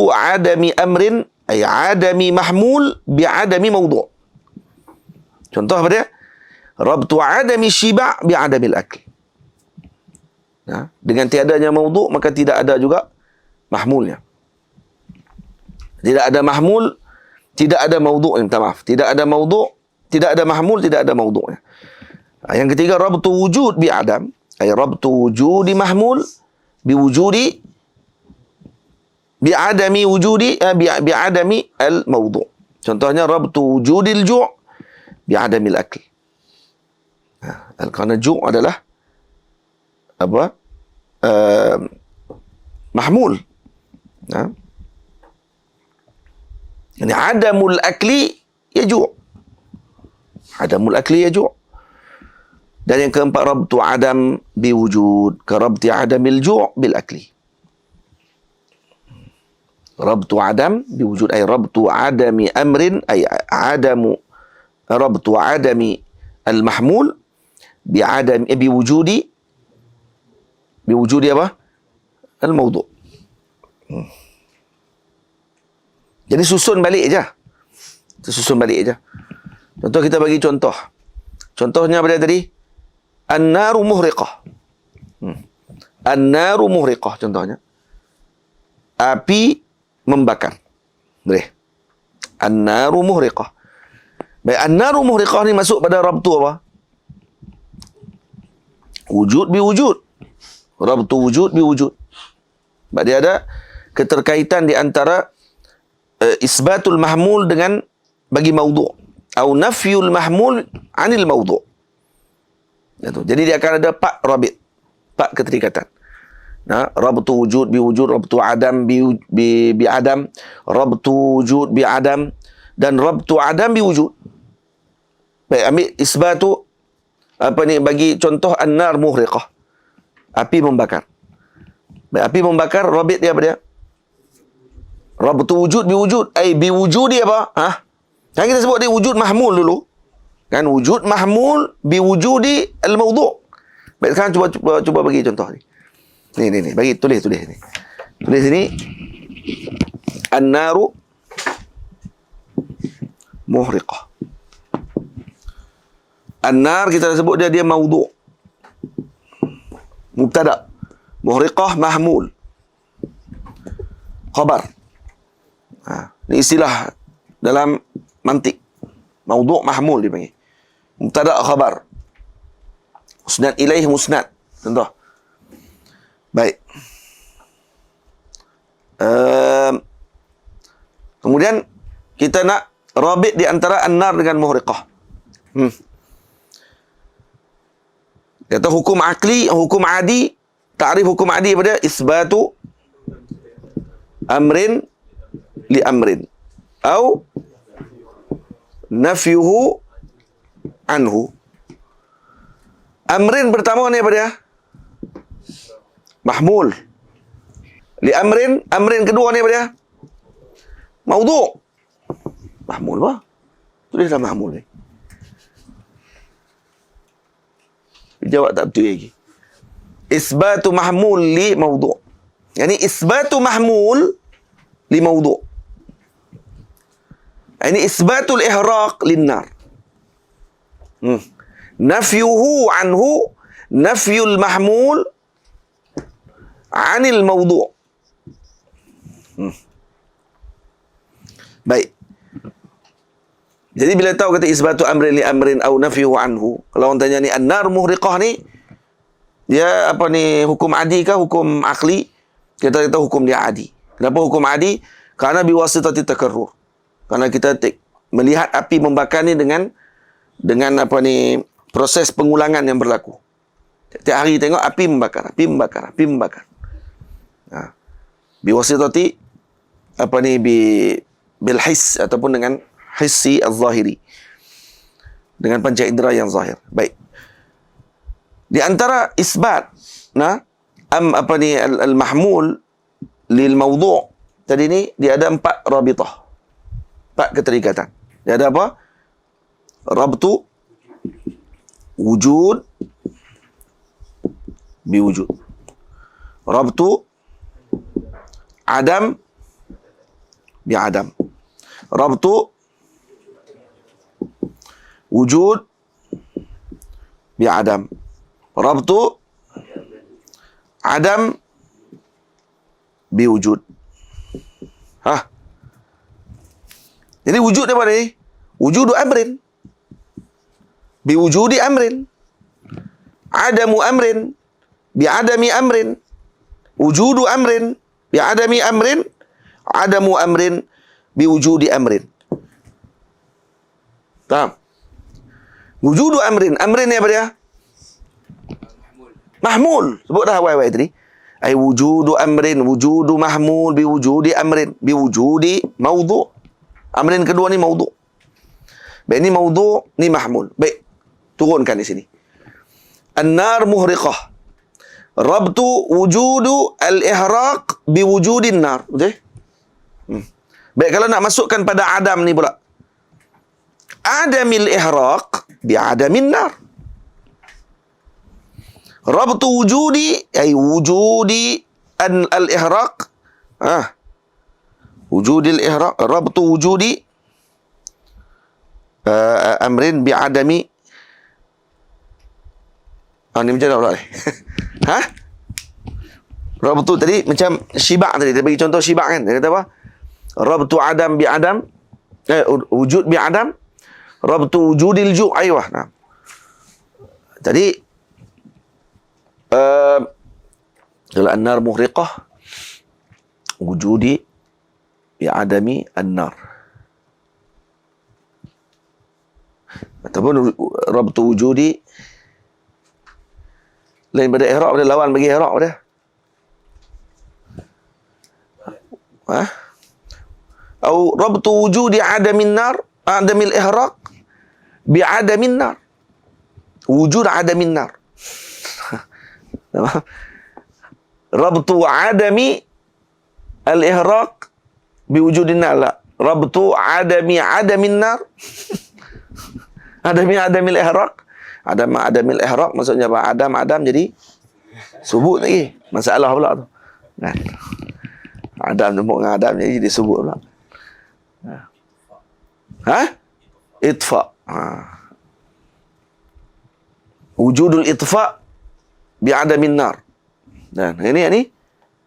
adami amrin ay adami mahmul bi adami maudhu'. Contoh apa dia? Rabtu adami syiba' bi adamil akl. Nah, dengan tiadanya maudhu' maka tidak ada juga mahmulnya. Tidak ada mahmul, tidak ada maudhu'. Minta maaf. Tidak ada maudhu', tidak ada mahmul, tidak ada maudhu'nya. Yang ketiga, rabtu wujud bi adam. Ay rabtu wujudi mahmul bi wujudi bi adami wujudi bi adami al maudhu'. Contohnya rabtu wujudil ju' bi adamil akl. Kerana ju' adalah apa? Mahmul. Yani adamul akli yaju'. Adamul akli yaju'. Dan yang keempat, rabtu adam biwujud ka rabti adamil ju' bil akli. Rabtu adam biwujud ay rabtu adami amrin ay adamu rabtu adami al mahmul bi adam biwujudi apa? Al maudhu'. Jadi susun balik je. Contoh, kita bagi contoh. Contohnya apa tadi? An-naru muhriqah. An-naru muhriqah contohnya. Api membakar. Boleh. An-naru muhriqah. Baik, an-naru muhriqah ni masuk pada rabtu apa? Wujud bi wujud. Rabtu wujud bi wujud. Sebab dia ada keterkaitan di antara isbatul mahmul dengan bagi maudhu' atau nafyul mahmul anil maudhu'. Jadi dia akan ada 4 rabit, 4 keterikatan. Nah, rabtu wujud bi wujud, rabtu adam bi adam, rabtu wujud bi adam, dan rabtu adam bi wujud. Baik, ambil isbatu apa ni, bagi contoh an-nar muhriqah. Api membakar. Baik, api membakar, rabit dia apa dia? Rabtu wujud bi wujud, ai bi wujudi apa? Kan kita sebut dia wujud mahmul dulu. Kan wujud mahmul bi wujudi al maudhu'. Baik, sekarang cuba bagi contoh ni. Ni bagi tulis ni. Tulis sini. An-naru muhriqah. An-nar kita sebut dia maudhu'. Mubtada. Muhriqah mahmul. Khabar. Ini istilah dalam mantik. Maudhu' mahmul dipanggil. Mubtada' khabar. Musnad ilaih musnad. Contoh. Baik. Kemudian kita nak rabit di antara an-nar dengan muhriqah. Kata hukum akli, hukum adi. Ta'rif hukum adi pada isbatu amrin li amrin. Atau nafyuhu anhu. Amrin pertama ni apa dia? Mahmul. Li amrin kedua ni apa dia? Maudhu'. Mahmul apa? Tulislah mahmul ni. Jawab tak betul lagi. Isbatu mahmul li maudhu'. Yani isbatu mahmul li maudhu'. Ini isbatul ihraq linnar. Nafyuhu anhu nafyul mahmul anil maudhu'. Baik. Jadi bila tahu kata isbatu amrin li amrin au nafyuhu anhu, kalau orang tanya ni an-nar muhriqah ni dia apa ni, hukum adi kah hukum akli? Kita kata hukum dia adi. Kenapa hukum adi? Karena biwasitati takarrur. Karena kita melihat api membakar ni dengan apa ni, proses pengulangan yang berlaku. Tiap hari tengok api membakar. Biwasitati apa ni, bil his ataupun dengan hissi az-zahiri, dengan panca indera yang zahir. Baik. Di antara isbat apa ni al-mahmul lil mawdu' tadi ni, dia ada 4 rabitah. 4 keterikatan. Dia ada apa? Rabtu wujud bi wujud. Rabtu adam bi adam. Rabtu wujud bi adam. Rabtu adam bi wujud. Jadi wujud apa ni? Wujudu amrin bi wujudi amrin. Adamu amrin bi adami amrin. Wujudu amrin bi adami amrin. Adamu amrin bi wujudi amrin. Faham? Wujudu amrin. Amrin ni apa dia? Mahmul. Sebut dah awal-awal tadi. Ay wujudu amrin, wujudu mahmul bi wujudi amrin, bi wujudi maudhu'. Amrin kedua ni maudhu'. Baik, ni maudhu', ni mahmul. Baik, turunkan di sini. An-nar muhriqah. Rabtu wujudu al-ihraq bi wujudin nar. Betul? Baik, kalau nak masukkan pada adam ni pula. Adamil ihraq bi adamin nar. Rabtu wujudi ay wujudi al-ihraq. Wujudil ihraq, rabtu wujudi amrin bi adami. Ni macam mana pula ni? Rabtu tadi macam syibak tadi. Dia bagi contoh syibak kan. Dia kata apa? Rabtu adam bi adam. Wujud bi adam. Rabtu wujudil ju'. Aywah. Nah. Tadi kalau an-nar muhriqah wujudi bi adami an-nar. Ataupun rabtu wujudi lain pada ihraq, pada lawan bagi ihraq pada. Atau rabtu wujudi adamin nar, adamil ihraq bi adamin nar. Wujud adamin nar. Rabtu adami al-ihraq bi wujudin nar. La. Rabtu adami adamin nar. Adamil ihraq. Adamil ihraq maksudnya apa? Adam jadi subut lagi. Masalah pula tu. Kan? Adam jemput dengan Adam jadi subut pula. Itfa. Wujudul itfa bi adamin nar. Dan ini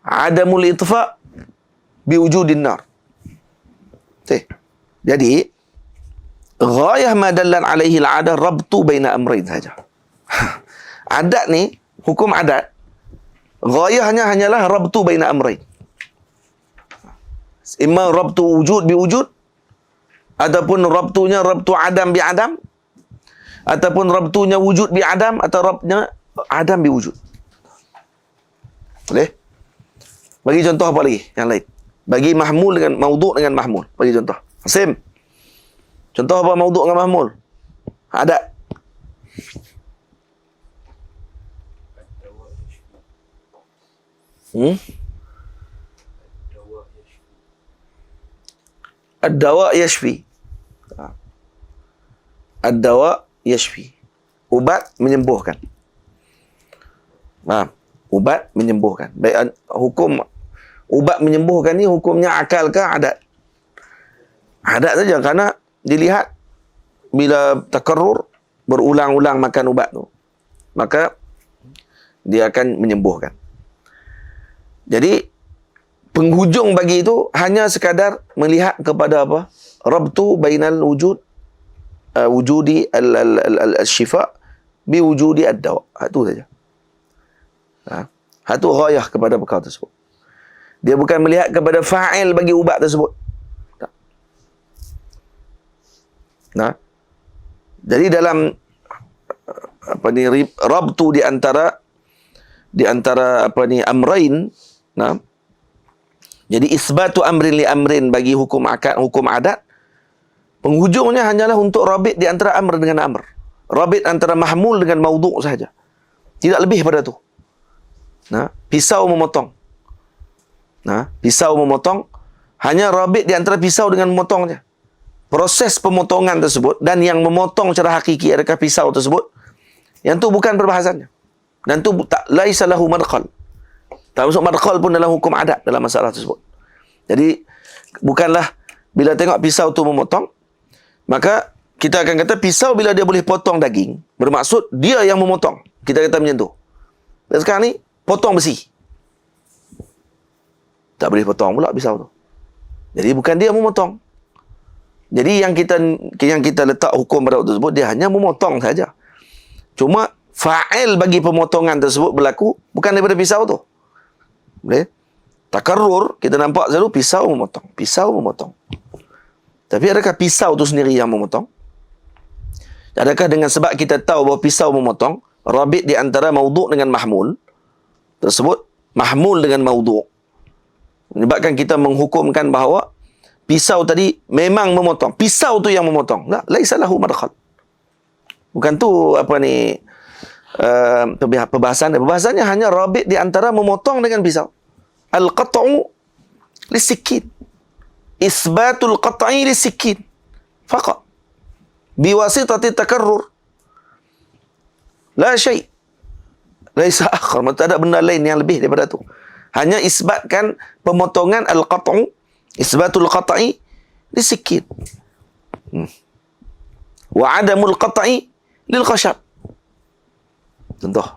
adamul itfa bi wujudin nar. Jadi ghayah ma dallan alaihi al-'adah rabtu baina amrayn saja. Adat ni, hukum adat, ghayahnya hanyalah rabtu baina amrayn. Imma rabtu wujud bi wujud, ataupun rabtunya rabtu adam bi adam, ataupun rabtunya wujud bi adam, atau rabtunya adam bi wujud. Boleh? Bagi contoh apa lagi yang lain? Bagi mahmul dengan maudhu' dengan mahmul. Bagi contoh. Hasim. Contoh apa maudhu' dengan mahmul? Ada. Ad-dawa yashfi. Ad-dawa yashfi. Ubat menyembuhkan. Ubat menyembuhkan. Baik, hukum ubat menyembuhkan ni hukumnya akal ke adat? Adat saja, kerana dilihat bila takarrur, berulang-ulang makan ubat tu, maka dia akan menyembuhkan. Jadi penghujung bagi itu hanya sekadar melihat kepada apa? Rabtu bainal wujud wujudi al-shifa bi wujudi ad-dawa. Itu saja. Itu ghayah kepada perkara tersebut. Dia bukan melihat kepada fa'il bagi ubat tersebut. Jadi dalam rabtu di antara amrain, jadi isbatu amrin li amrin bagi hukum akad, hukum adat, penghujungnya hanyalah untuk rabit di antara amr dengan amr. Rabit antara mahmul dengan maudhu' sahaja. Tidak lebih pada tu. Pisau memotong. Pisau memotong hanya rabit di antara pisau dengan memotongnya. Proses pemotongan tersebut dan yang memotong secara hakiki adakah pisau tersebut, yang tu bukan perbahasannya. Dan tu tak laisa lahu madkhal. Tak masuk madkhal pun dalam hukum adat dalam masalah tersebut. Jadi bukanlah bila tengok pisau tu memotong, maka kita akan kata pisau bila dia boleh potong daging, bermaksud dia yang memotong. Kita kata macam tu. Dan sekarang ni potong besi, tak boleh potong pula pisau tu. Jadi bukan dia memotong. Jadi yang kita letak hukum pada waktu tersebut, dia hanya memotong saja. Cuma fa'il bagi pemotongan tersebut berlaku bukan daripada pisau tu. Boleh? Takarrur, kita nampak selalu pisau memotong. Pisau memotong. Tapi adakah pisau tu sendiri yang memotong? Adakah dengan sebab kita tahu bahawa pisau memotong, rabit di antara maudhu' dengan mahmul tersebut, mahmul dengan maudhu', menyebabkan kita menghukumkan bahawa pisau tadi memang memotong. Pisau tu yang memotong. La, laisa lahu madkhal. Bukan tu perbahasan. Perbahasannya hanya rabit di antara memotong dengan pisau. Al-qat'u lisikin. Isbatul qat'i lisikin. Faqat. Biwasitati takarrur. La syai'. Laisa akhar. Tak ada benda lain yang lebih daripada tu. Hanya isbatkan pemotongan al-qat'u, isbatul qat'i lisikin. Wa adamul qat'i lil khashab. Contoh.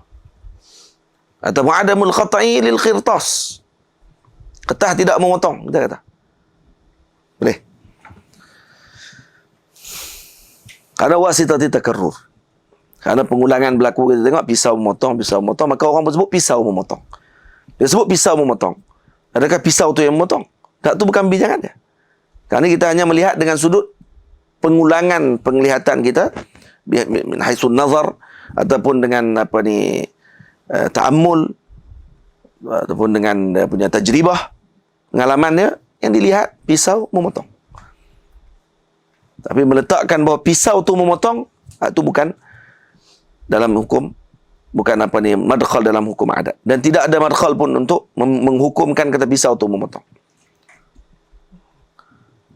Atau adamul qat'i lil khirtas. Kertas tidak memotong, kita kata. Boleh. Karena wasitati takarrur. Karena pengulangan berlaku, kita tengok pisau memotong, maka orang pun sebut pisau memotong. Dia sebut pisau memotong. Adakah pisau tu yang memotong? Tak, tu bukan bincangan dia. Kerana kita hanya melihat dengan sudut pengulangan penglihatan kita, min haisun nazar, ataupun dengan ta'ammul, ataupun dengan punya tajribah, pengalamannya, yang dilihat pisau memotong. Tapi meletakkan bahawa pisau tu memotong, itu bukan dalam hukum, bukan madkhal dalam hukum adat. Dan tidak ada madkhal pun untuk menghukumkan kata pisau tu memotong.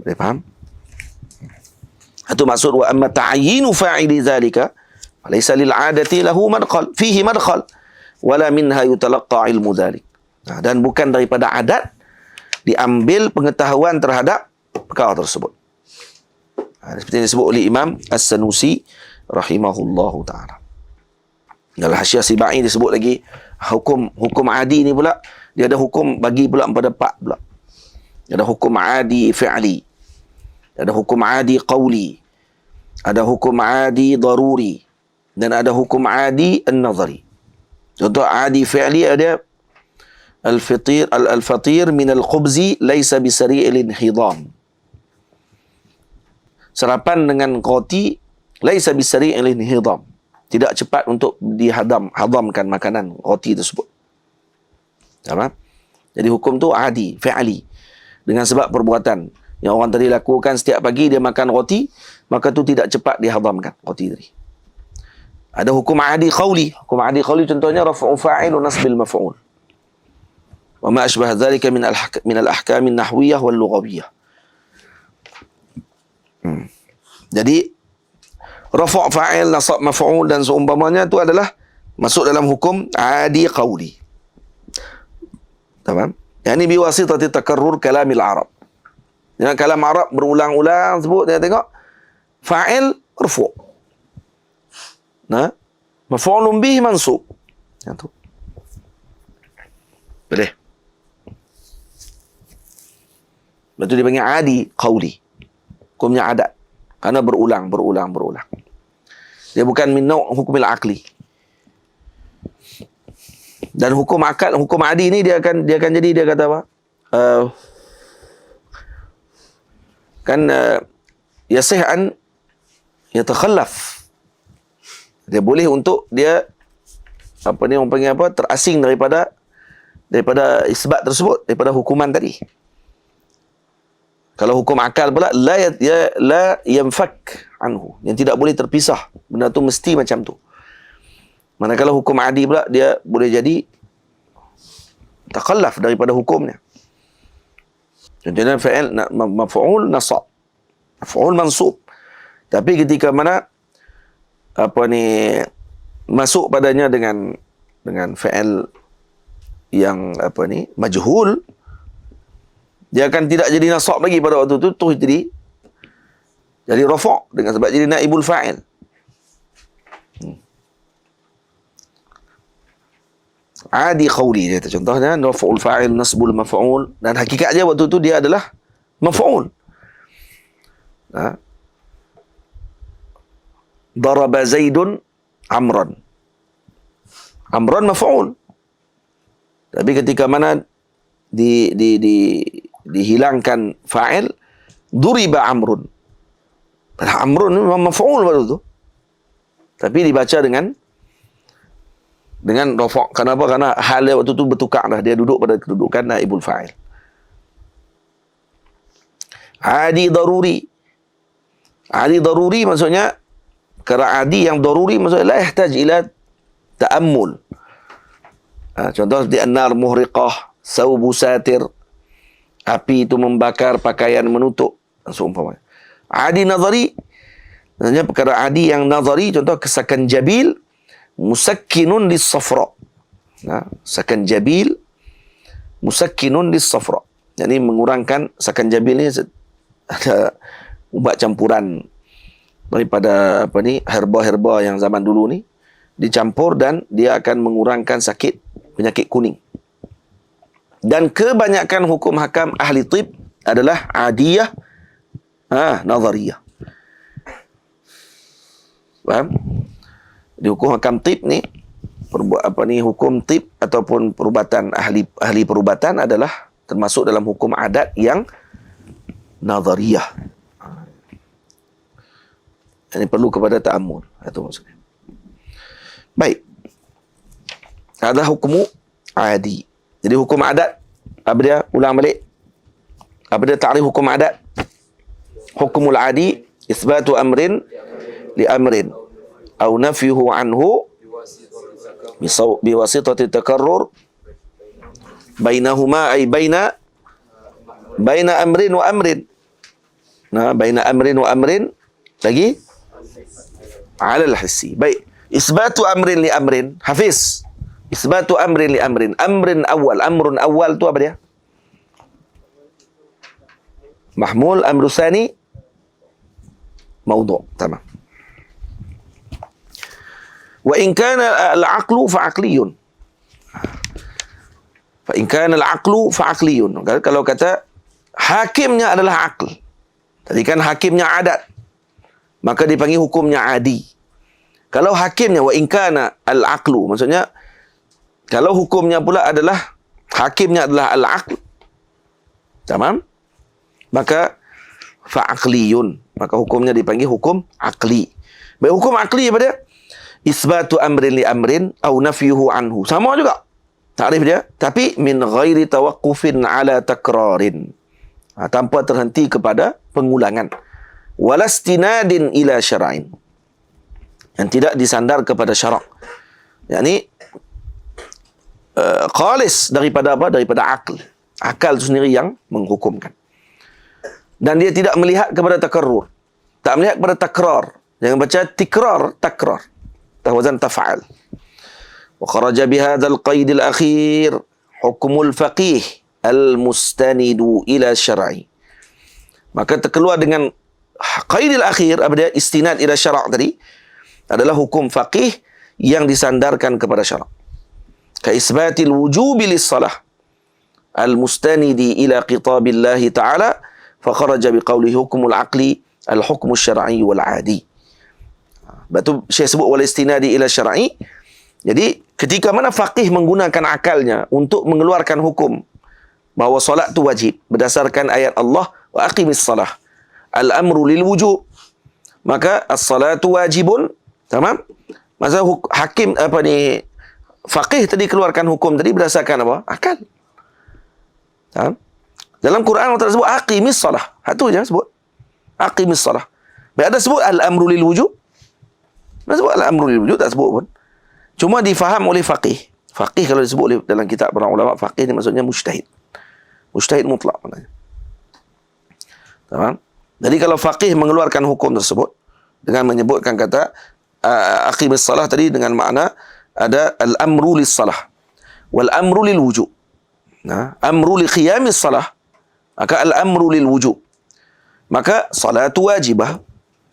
Boleh faham? Itu maksud wa amma ta'yinu fa'ili zalika laysa lil 'adati lahu madkhal, fihi madkhal wala minha yutalaqqa ilmu dzalik. Dan bukan daripada adat diambil pengetahuan terhadap perkara tersebut. Seperti yang disebut oleh Imam As-Sanusi rahimahullahu ta'ala. Dalam Hasyiah Sibai disebut lagi hukum adi ni pula, dia ada hukum bagi pula pada pak pula. Ada hukum adi fi'li, ada hukum adi qawli, ada hukum adi daruri, dan ada hukum adi an-nazari. Contoh adi fi'li ada al-fatir min al-khubzi laysa bisari'il inhidam. Sarapan dengan roti laisa bisari'il inhidam. Tidak cepat untuk hadamkan makanan roti tersebut. Apa? Jadi hukum tu adi, fi'ali. Dengan sebab perbuatan yang orang tadi lakukan setiap pagi dia makan roti, maka tu tidak cepat dihadamkan roti tadi. Ada hukum adi qawli. Hukum adi qawli contohnya raf'u fa'il wa nasbil maf'ul. Wa ma asbah dhalika min al-ahkam an-nahwiyah wal lughawiyah. Jadi rafa' fa'il, nasab maf'ul dan seumpamanya itu adalah masuk dalam hukum adi qawli. Tamam? Yang ini biwasitati takarrur kalamil Arab. Dengan kalam Arab berulang-ulang sebut, dia tengok fa'il rufu'. Nah, maf'ulun bihi mansub. Yang tu. Boleh. Betul dipanggil adi qawli. Hukumnya adat. Karena berulang. Dia bukan min nau' hukumil aqli. Dan hukum akal, hukum adi ni dia akan jadi, dia kata apa? Yasih an yatakhallaf. Dia boleh untuk dia orang panggil terasing daripada isbat tersebut, daripada hukuman tadi. Kalau hukum akal pula la yanfak anhu, yang tidak boleh terpisah. Benda tu mesti macam tu. Manakala hukum adi pula dia boleh jadi takhallaf daripada hukumnya. Contohnya fa'il maf'ul nasab, maf'ul mansub. Tapi ketika mana masuk padanya dengan fa'il yang majhul, dia akan tidak jadi nasab lagi pada waktu itu, terus jadi rafa' dengan sebab jadi naibul fa'il. Adi qawli dia contohnya raf'ul fa'il, nasbul maf'ul, dan hakikatnya waktu itu dia adalah maf'ul. Daraba Zaidun Amran. Amran maf'ul. Tapi ketika mana dihilangkan fa'il, duriba Amrun. Padahal Amrun memang maf'ul waktu itu. Tapi dibaca dengan rafa'. Kenapa? Karena hal waktu itu bertukar dah. Dia duduk pada kedudukan naibul fa'il. Adi daruri. Adi daruri maksudnya, kerana adi yang daruri maksudnya la yahtaj ila ta'ammul. Contoh seperti an-nar muhriqah, saubu satir, api itu membakar, pakaian menutup, seumpamanya. Adi nazari, maksudnya perkara adi yang nazari, contoh kesakan jabil, musakkinun lis-safra. Sakan jabil, musakkinun lis-safra. Jadi mengurangkan, sakan jabil ni ada ubat campuran daripada herba-herba yang zaman dulu ni, dicampur dan dia akan mengurangkan sakit penyakit kuning. Dan kebanyakan hukum hakam ahli tib adalah adiyah, nazariyah. Faham? Di hukum hakam tib ni, hukum tib ataupun perubatan ahli perubatan adalah termasuk dalam hukum adat yang nazariyah. Ini perlu kepada ta'ammul. Itu maksudnya. Baik. Ada hukum adi. Jadi hukum adat, apa dia? Ulang balik. Apa dia ta'rif hukum adat? Hukumul adi, isbatu amrin li amrin, au nafyuhu anhu biwasitati takarrur bainahuma ay baina amrin wa amrin. Baina amrin wa amrin lagi ala al-hissi. Baik. Isbatu amrin li amrin. Hafiz. Isbatu amrin li amrin. Amrin awal tu apa dia? Mahmul, amru sani, mawdu'. Tamam. Wa in kana al-aqlu fa'aqliyun. Fa in kana al-aqlu fa'aqliyun. Kalau kata hakimnya adalah aql. Tadi kan hakimnya adat, maka dipanggil hukumnya adi. Kalau hakimnya wa in kana al-aqlu, maksudnya kalau hukumnya pula adalah hakimnya adalah al-aql, tamam, maka fa'aqliyun, maka hukumnya dipanggil hukum aqli. Baik, hukum aqli apa dia? Isbatu amrin li amrin au nafyuhu anhu. Sama juga takrif dia, tapi min ghairi tawaqqufin ala takrarin. Tanpa terhenti kepada pengulangan. Walastinadin ila syara'in. yang tidak disandar kepada syarak. Yakni khalis daripada apa? Daripada akal. Akal itu sendiri yang menghukumkan. Dan dia tidak melihat kepada takarrur. Tak melihat kepada takrar. Jangan baca tikrar, takrar. Wazan taf'al. Wa kharaja bihadzal qaid al-akhir hukmul faqih al-mustanidu ila syar'i. Maka terkeluar dengan qaid al-akhir, apa dia? Istinad ila syara' tadi adalah hukum faqih yang disandarkan kepada syarak. Ka isbatil wujubi lis-salah al-mustanidi ila khitabillahi ta'ala fa kharaja biqaulihi hukmul aqli al-hukmu syar'i wal 'adi. Betul Syekh sebut wal istinadi ila syar'i. Jadi ketika mana faqih menggunakan akalnya untuk mengeluarkan hukum bahawa solat tu wajib berdasarkan ayat Allah wa aqimis salah al-amru lil wujub, maka as-salatu wajibun. Tamam? Masa hakim apa ni faqih tadi keluarkan hukum tadi berdasarkan apa? Akal. Tamam? Dalam Quran Allah sebut aqimis salah. Satu je sebut. Aqimis salah. Baik ada sebut al-amru lil wujub. Tak sebut al-amru lil wujub, tak sebut pun. Cuma difaham oleh faqih. Faqih kalau disebut oleh dalam kitab para ulama faqih ni maksudnya mujtahid. Mujtahid mutlak maknanya. Tamam? Jadi kalau faqih mengeluarkan hukum tersebut dengan menyebutkan kata aqimis salah tadi dengan makna ada al-amru lis salah wal amru lil wujub. Nah, amru li qiyamis salah, maka al-amru lil wujub. Maka salatu wajibah,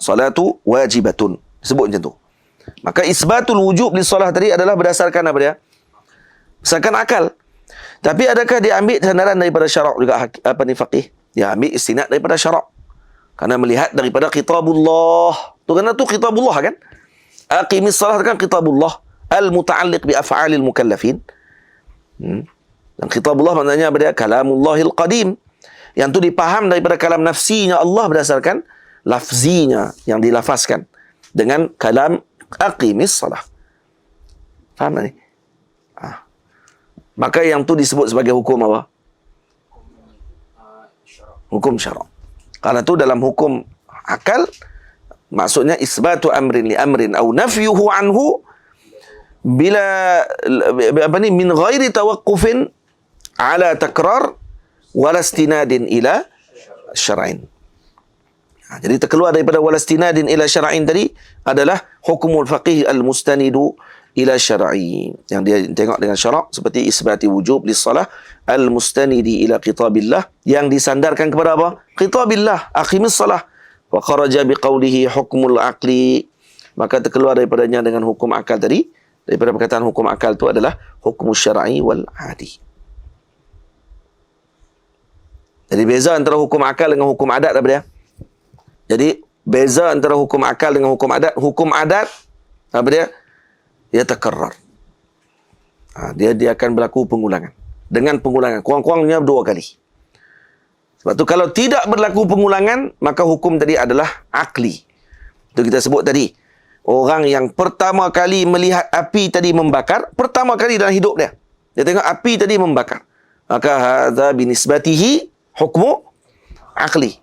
salatu wajibatun. Sebut macam tu. Maka isbatul wujub li salah tadi adalah berdasarkan apa dia? Berdasarkan akal. Tapi adakah dia ambil sandaran daripada syarak juga apa ni faqih? Dia ambil istinad daripada syarak. Karena melihat daripada kitabullah. Tu kan tu kitabullah kan? Aqimis salah kan kitabullah al-muta'alliq bi af'alil mukallafin. Dan kitabullah maknanya apa dia? Kalamullahil qadim. Yang tu dipaham daripada kalam nafsinya Allah berdasarkan lafzinya yang dilafazkan dengan kalam aqimis salah. Faham tak ni? Maka yang tu disebut sebagai hukum apa? Hukum syarak. Karena tu dalam hukum akal maksudnya isbatu amrin li amrin au nafyuhu anhu bila apa ni min ghairi tawaqqufin ala takrar wala istinadin ila syar'in. Jadi terkeluar daripada wala istinadin ila syar'in tadi adalah hukumul faqih al-mustanidu ila syar'i, yang dia tengok dengan syarak seperti isbati wujub lis salah al-mustanidi ila khitabillah, yang disandarkan kepada apa? Khitabillah, aqimis salah. Wa kharaja biqaulihi hukmul aqli, maka terkeluar daripadanya dengan hukum akal tadi. Daripada perkataan hukum akal itu adalah hukum syar'i wal 'adi. Jadi beza antara hukum akal dengan hukum adat apa dia? Jadi beza antara hukum akal dengan hukum adat. Hukum adat apa dia? Dia takarrar. Dia akan berlaku pengulangan. Dengan pengulangan kurang-kurangnya 2 kali. Sebab tu kalau tidak berlaku pengulangan, maka hukum tadi adalah akli. Itu kita sebut tadi. Orang yang pertama kali melihat api tadi membakar, pertama kali dalam hidup dia, dia tengok api tadi membakar, maka hadza binisbatihi hukmu akli.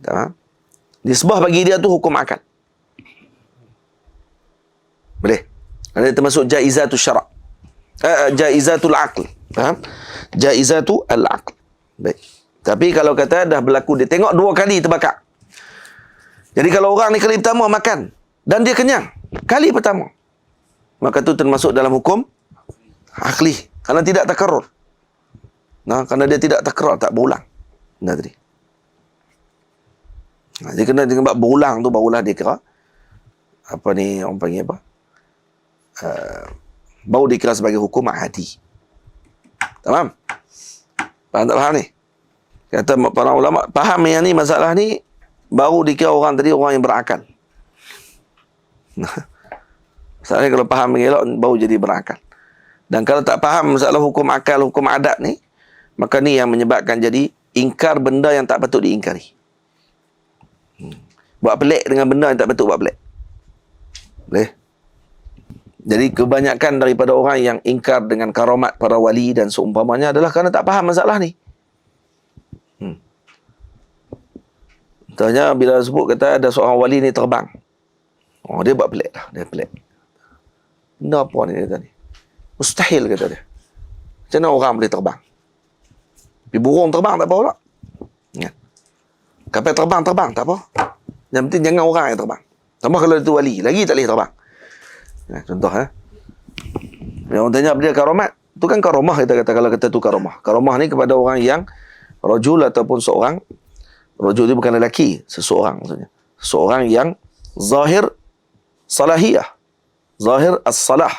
Tamam? Nisbah bagi dia tu hukum akal. Boleh? Ada termasuk jaizatul syara'. Jaizatul aql. Faham? Jaizatul aql. Baik. Tapi kalau kata dah berlaku, dia tengok 2 kali terbakar. Jadi kalau orang ni kali pertama makan dan dia kenyang kali pertama, maka tu termasuk dalam hukum akli. Kerana tidak takarrur. Nah, kerana dia tidak takrار, tak berulang. Nah tadi. Dia kena dengan berulang tu barulah dia kira apa ni orang panggil apa? Baru dikira sebagai hukum ahadi. Tamam? Faham tak faham ni? Kata para ulama, faham yang ni masalah ni baru dikira orang tadi orang yang berakal. Masalahnya kalau faham mengelak baru jadi berakal. Dan kalau tak faham masalah hukum akal, hukum adat ni, maka ni yang menyebabkan jadi ingkar benda yang tak patut diingkari. Buat pelik dengan benda yang tak patut buat pelik. Boleh? Jadi kebanyakan daripada orang yang ingkar dengan karamat para wali dan seumpamanya adalah kerana tak faham masalah ni. Contohnya bila sebut kata ada seorang wali ni terbang. Oh, dia buat pelik dah. Dia pelik. Benda apa ni dia tadi? Mustahil kata dia. Macam mana orang boleh terbang? Tapi burung terbang tak apa pula. Ya. Kapal terbang tak apa. Yang penting jangan orang yang terbang. Tambah kalau itu wali, lagi tak boleh terbang. Ya, contoh Yang orang tanya dia karamat, tu kan karamah kita kata, kalau kata tu karamah. Karamah ni kepada orang yang rajul ataupun seorang. Rajul itu bukan lelaki, seseorang maksudnya. Seorang yang zahir salahiyah. Zahir as-salah.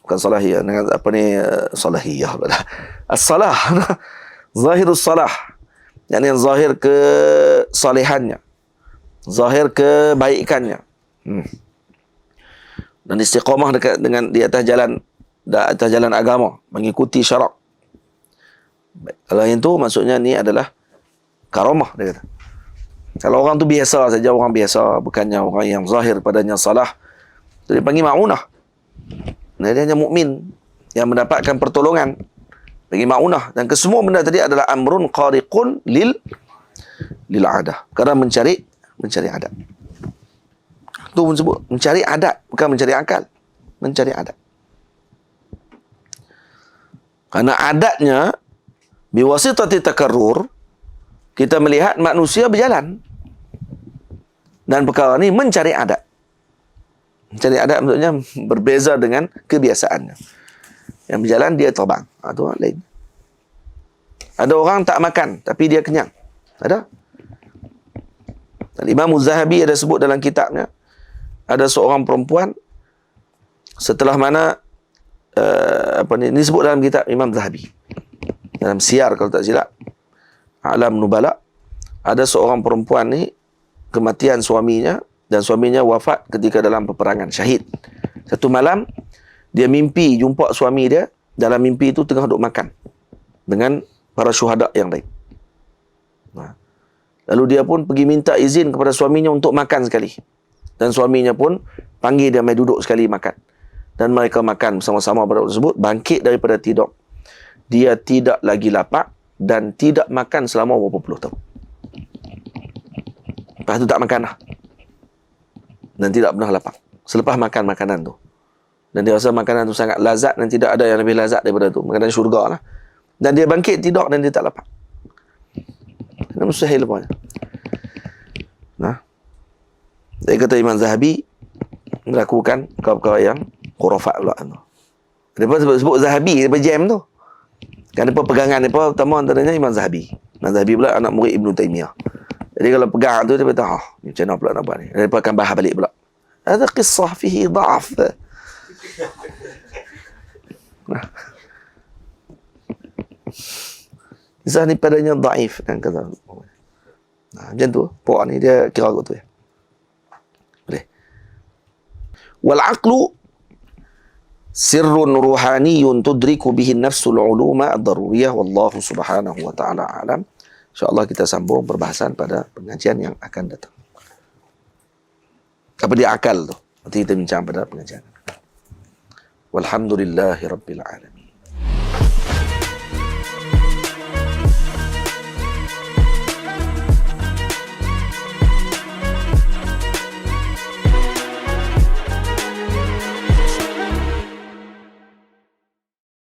Bukan salahiyah, dengan apa ni, salahiyah pula. As-salah. Zahirus salah. Yang zahir kesalehannya. Zahir kebaikannya. Dan istiqamah dekat dengan di atas jalan agama, mengikuti syarak. Kalau yang tu maksudnya ni adalah karamah, dia kata. Kalau orang tu biasa saja, orang biasa, bukannya orang yang zahir padanya salah, tu dia panggil ma'unah. Dia hanya mukmin yang mendapatkan pertolongan, bagi ma'unah. Dan kesemua benda tadi adalah amrun qariqun lil adah. Kerana mencari adat. Tu pun sebut mencari adat, bukan mencari akal. Mencari adat. Karena adatnya biwasitati takarrur, kita melihat manusia berjalan. Dan perkara ni mencari adat. Mencari adat maksudnya berbeza dengan kebiasaannya. Yang berjalan dia terbang. Itu lain. Ada orang tak makan tapi dia kenyang. Ada. Dan Imam Az-Zahabi ada sebut dalam kitabnya, ada seorang perempuan setelah mana ini sebut dalam kitab Imam Zahabi, dalam Siyar kalau tak silap, Alam Nubala, ada seorang perempuan ni kematian suaminya, dan suaminya wafat ketika dalam peperangan, syahid. Satu malam dia mimpi jumpa suami dia, dalam mimpi itu tengah duduk makan dengan para syuhada yang lain. Lalu dia pun pergi minta izin kepada suaminya untuk makan sekali. Dan suaminya pun panggil dia mai duduk sekali makan. Dan mereka makan bersama-sama pada waktu tersebut, bangkit daripada tidur. Dia tidak lagi lapar dan tidak makan selama berapa puluh tahun. Lepas tu tak makan lah. Dan tidak pernah lapar selepas makan makanan tu. Dan dia rasa makanan tu sangat lazat dan tidak ada yang lebih lazat daripada tu. Makanan syurga lah. Dan dia bangkit tidur dan dia tak lapar. Ini mustahil pun. Dia kata Imam Zahabi melakukan perkara yang khurafat pula. Dia pun sebut Zahabi, dia jam tu. Kan dia pegangan dia pertama antaranya Imam Zahabi. Imam Zahabi pula anak murid Ibn Taymiyah. Jadi kalau pegang tu dia kata, ni macam mana pula nak buat ni. Dia akan bahas balik pula. Ada kisah fihi da'af. Kisah ni padanya daif dan kata. Macam tu. Puak ni dia kira kot tu ya. Boleh. Wal aqlu sirrun ruhaniyun tudriku bihi nafsul uluma ad-daruriyah wallahu subhanahu wa ta'ala alam. InsyaAllah kita sambung perbahasan pada pengajian yang akan datang. Apa dia akal tu? Nanti kita bincang pada pengajian. Walhamdulillahi rabbil alamin.